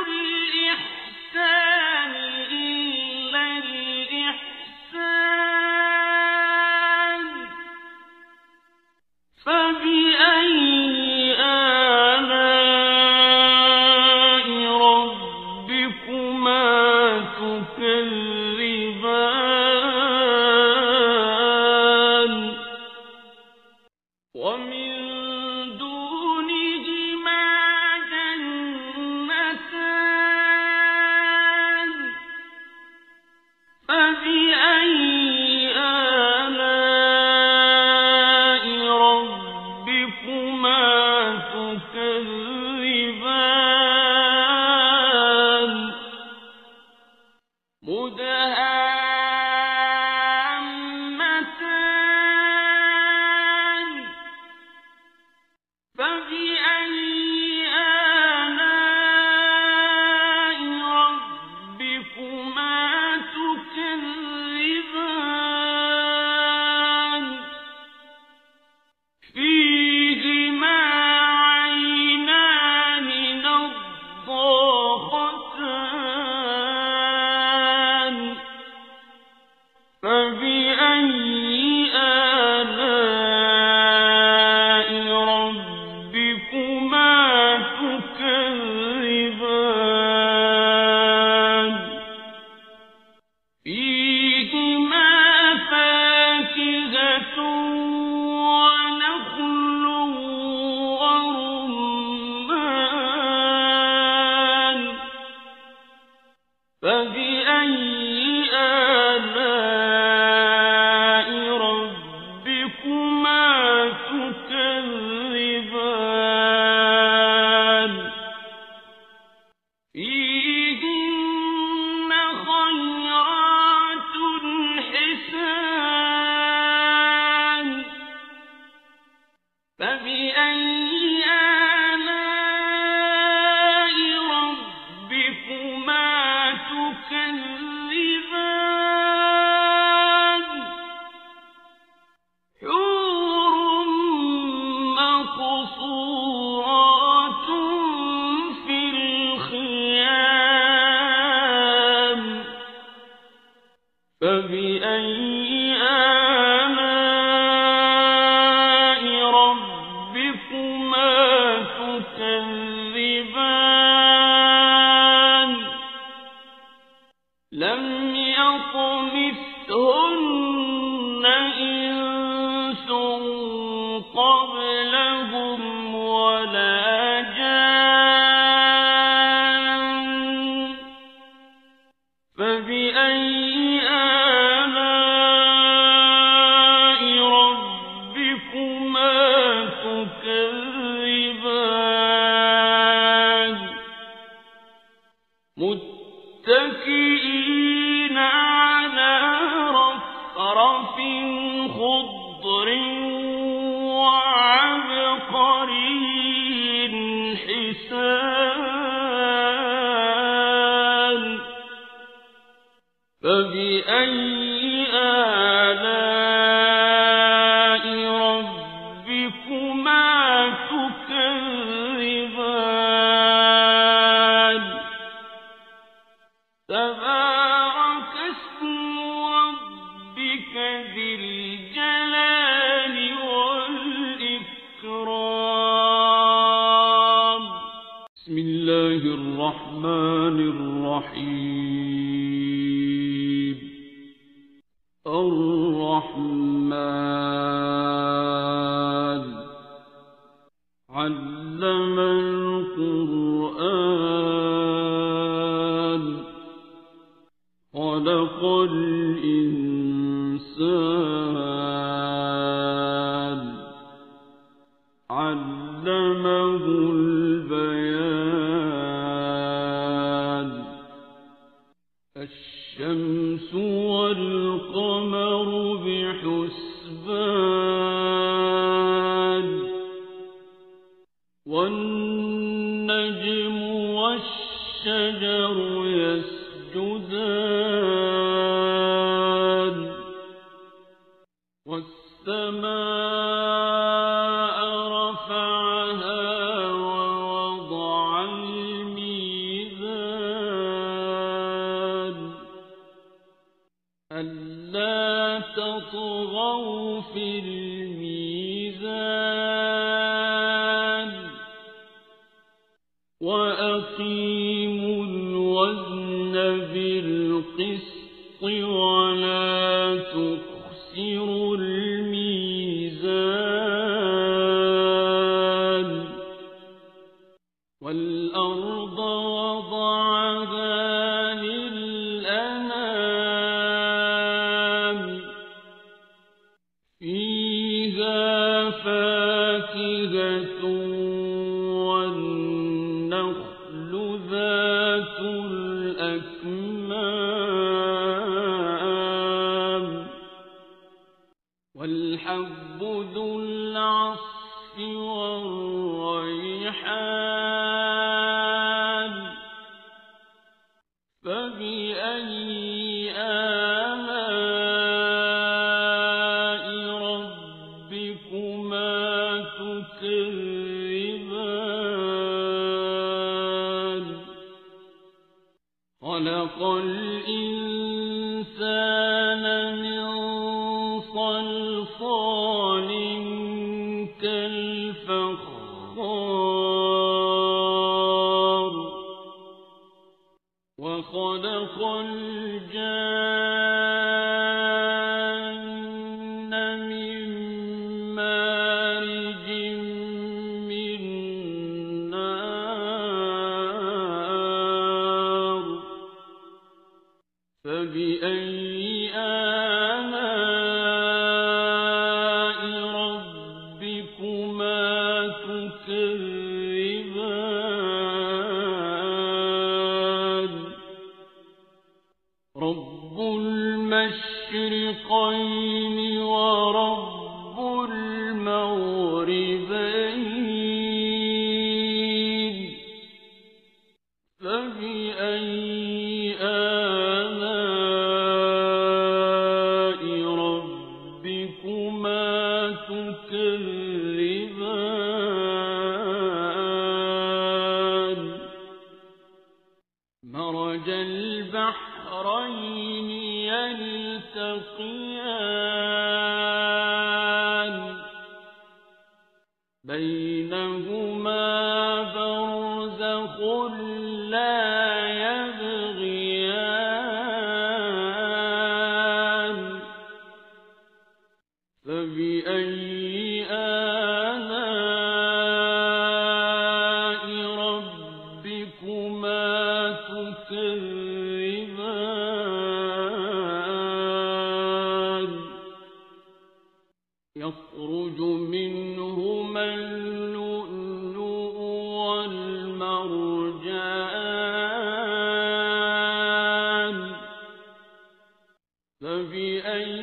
الإحسان إلا الإحسان فبأي آلاء ربكما تكذبان ومن دونهما جنتان فبأي آلاء ربكما تكذبان مدهامتان فبأي آلاء ربكما تكذبان فيهما عينان نضاختان فبأي آلاء ربكما تكذبان فيهما فاكهة ونخل ورمان فبأي آلاء ربكما تكذبان فيهن خيرات حسان فبأي آلاء ربكما تكذبان حور مقصورات في الخيام فبأي آلاء ربكما تكذبان لم يطمثهن إنس قبلهم ولا جان فبأي آلاء ربكما تكذبان متكئين على رفرف خضر وعبقري حسان فبأي بسم الله الرحمن الرحيم الرحمن علم القرآن خلق الإنسان علمه البيان الشمس والقمر بحسبان والنجم والشجر يسجدان والسماء رفعها ووضع الميزان ألا تطغوا في الميزان وأقيموا الوزن بالقسط ولا تخسروا الميزان والأرض وضعها للأنام فيها فاكهة والنخل ذات الأكمام والحب ذو العصف والريحان فبأي آلاء ربكما تكذبان خلق الإنسان من صلصال كالفخار وخلق الجان من مارج من نار فبأي آلاء ربكما تكذبان رب المشرقين ورب المغربين فبأي آلاء ربكما تكذبان مرج البحرين يلتقيان بينهما برزخ لا يبغيان فبأي آلاء ربكما تكذبان يخرج منهما اللؤلؤ والمرجان فبأي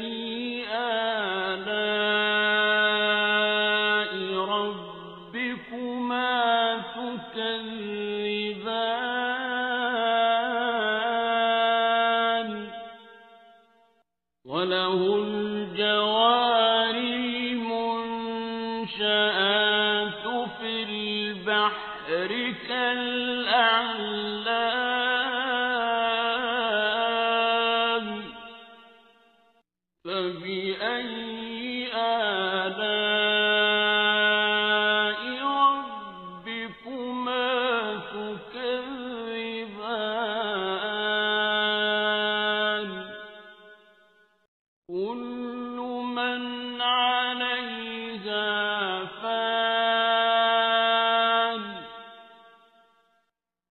آلاء ربكما تكذبان وله الجوار المنشآت في البحر كالأعلام فبأي آلاء ربكما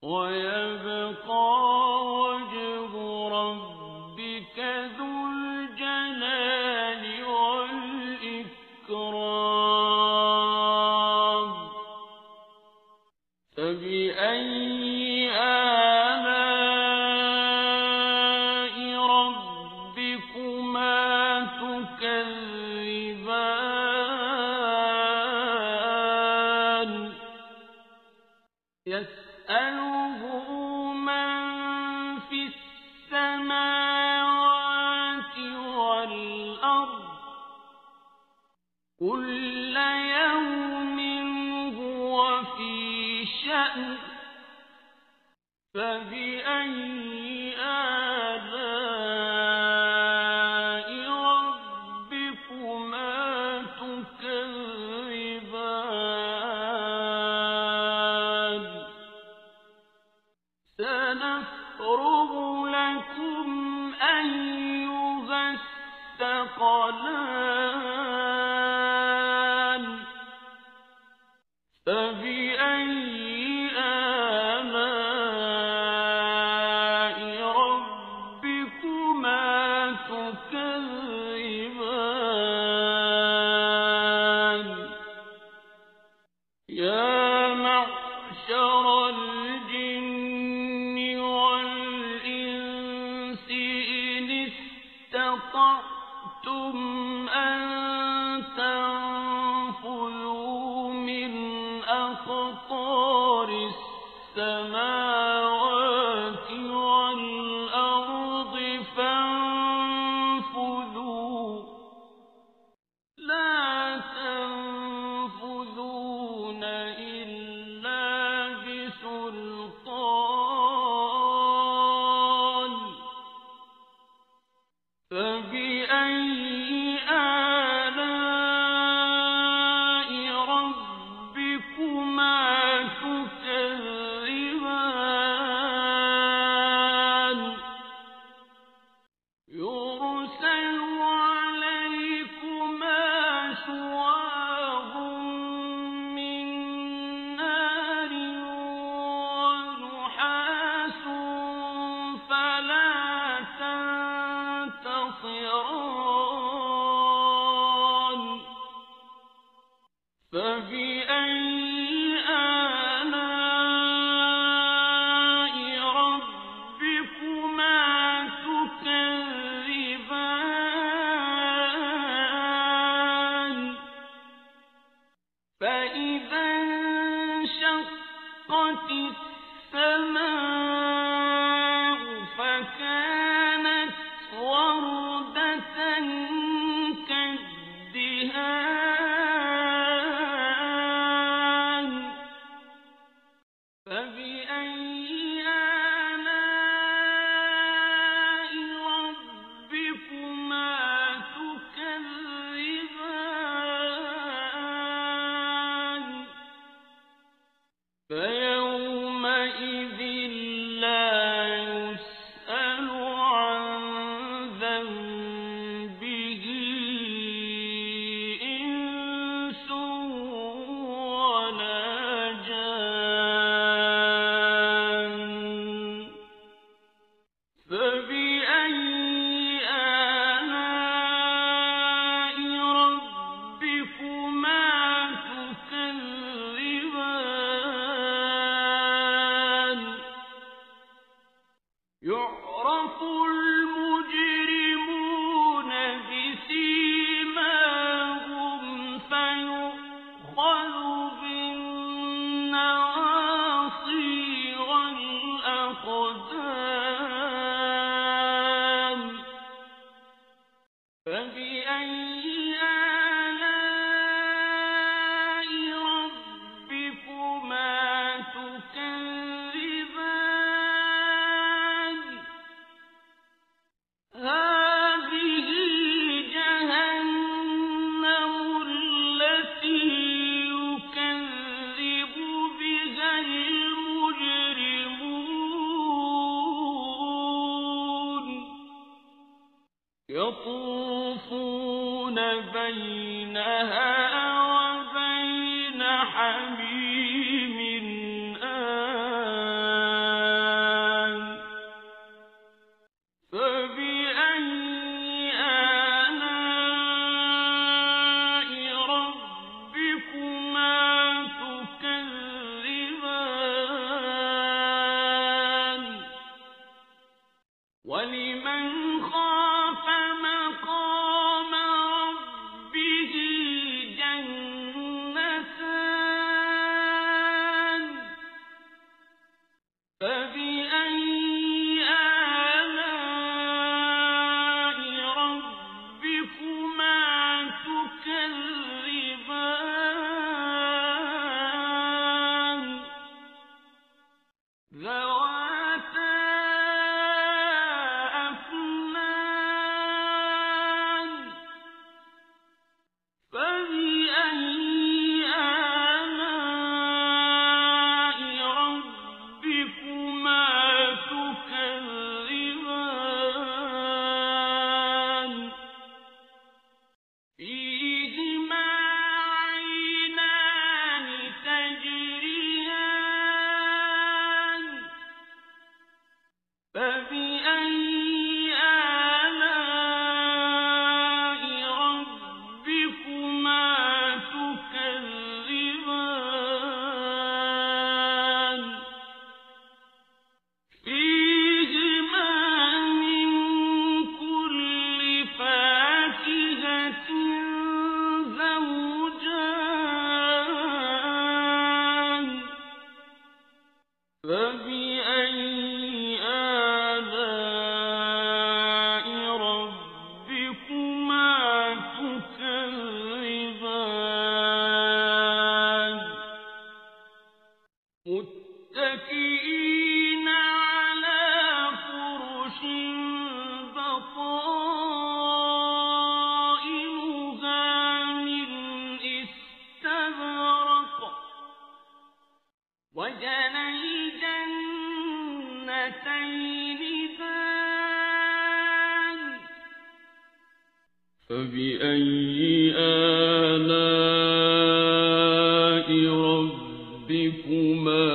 ويبقى وجه ربك ذو الجلال والإكرام فبأي آلاء ربكما تكذبان يسأله من في السماوات والأرض كل يوم هو في شأن فبأي آلاء ربكما تكذبان سنفرغ لكم أيها الثقلان فبأي آلاء ربكما تكذبان يا معشر الجن والإنس إن استطعتم أن تنفذوا من أقطار السماوات والأرض فانفذوا لا تنفذون إلا بسلطان فبأي آلاء ربكما تكذبان يرسل عليكما شواظ من نار ونحاس فلا تنتصران فبأي آلاء ربكما تكذبان فإذا انشقت السماء فكانت وردة كالدهان فبأي آلاء ربكما تكذبان فيومئذ لا يسأل عن ذنبه إنس ولا جان فبأي آلاء ربكما تكذبان يعرف المجرمون بسيماهم فيؤخذ بالنواصي والأقدام فبأي آلاء ربكما تكذبان هذه جهنم التي يكذب بها المجرمون يطوفون بينها وبين حميم آن فبأي آلاء ربكما تكذبان ذواتا أفنان فبأي آلاء ربكما تكذبان فيهما عينان تجريان فبأي آلاء ربكما تكذبان فيهما من كل فاكهة زوجان فبأي آلاء ربكما تكذبان متكئين على فرش بطائنها من استبرق وجنى الجنتين دان فبأي آلاء ربكما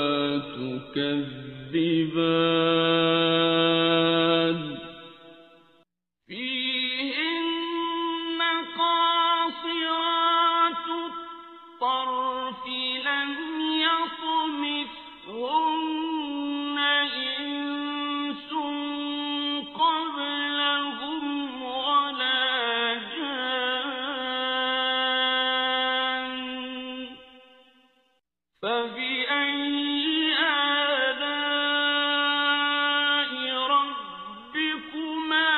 تكذبان فيهن قاصرات الطرف لم يطمثهن إنس قبلهم ولا جان فبأي آلاء ربكما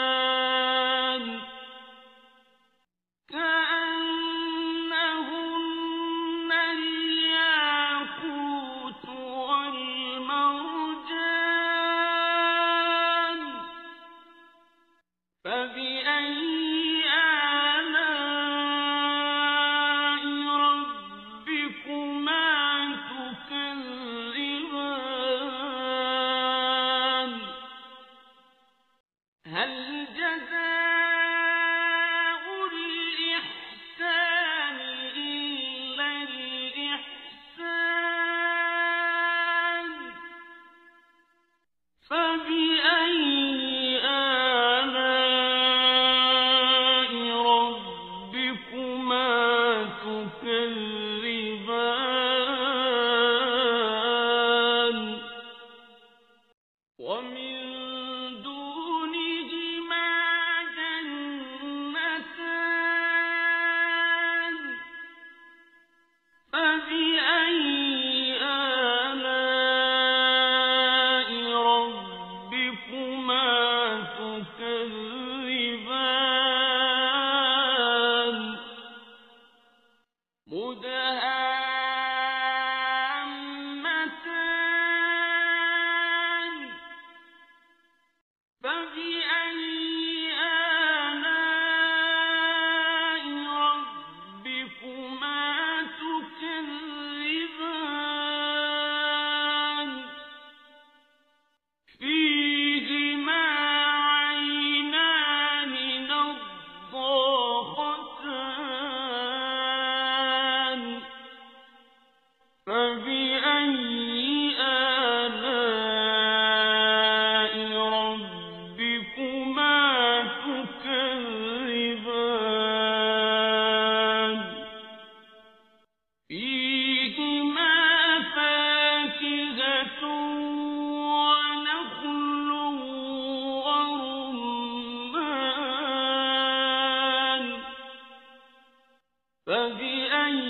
تكذبان كأنهن الياقوت والمرجان فبأي آلاء ربكما تكذبان هل جزاء الإحسان إلا الإحسان فبأي آلاء ربكما تكذبان ومن دونهما جنتان فبأي آلاء ربكما تكذبان مدهامتان فبأي آلاء ربكما تكذبان فيهما عينان نضاختان فبأي آلاء ربكما تكذبان فيهما فاكهة ونخل ورمان فبأي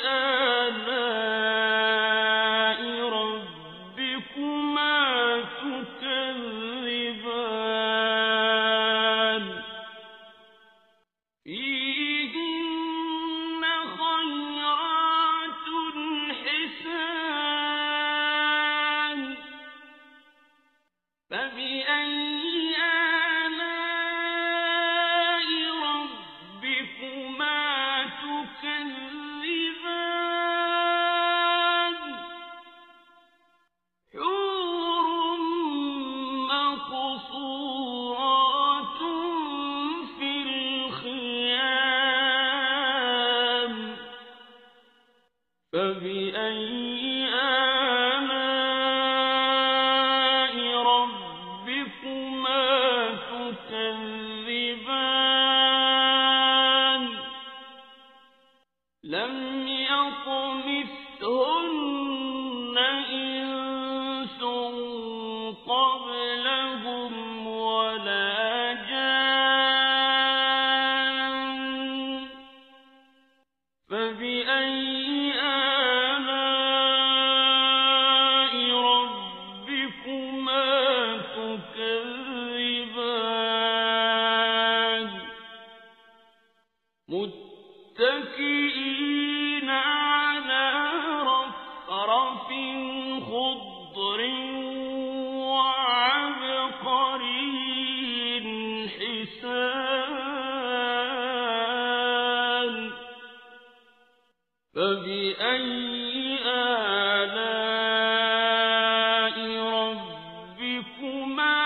آلاء فبأي آلاء ربكما تكذبان لم يطمثهن إنس قبلهم ولا جان فبأي آلاء ربكما تكذبان متكئين على رفرف خضر وعبقري حسان فبأي آلاء ربكما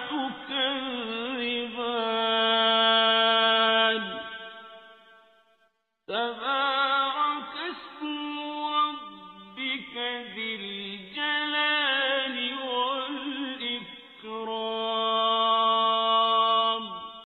تكذبان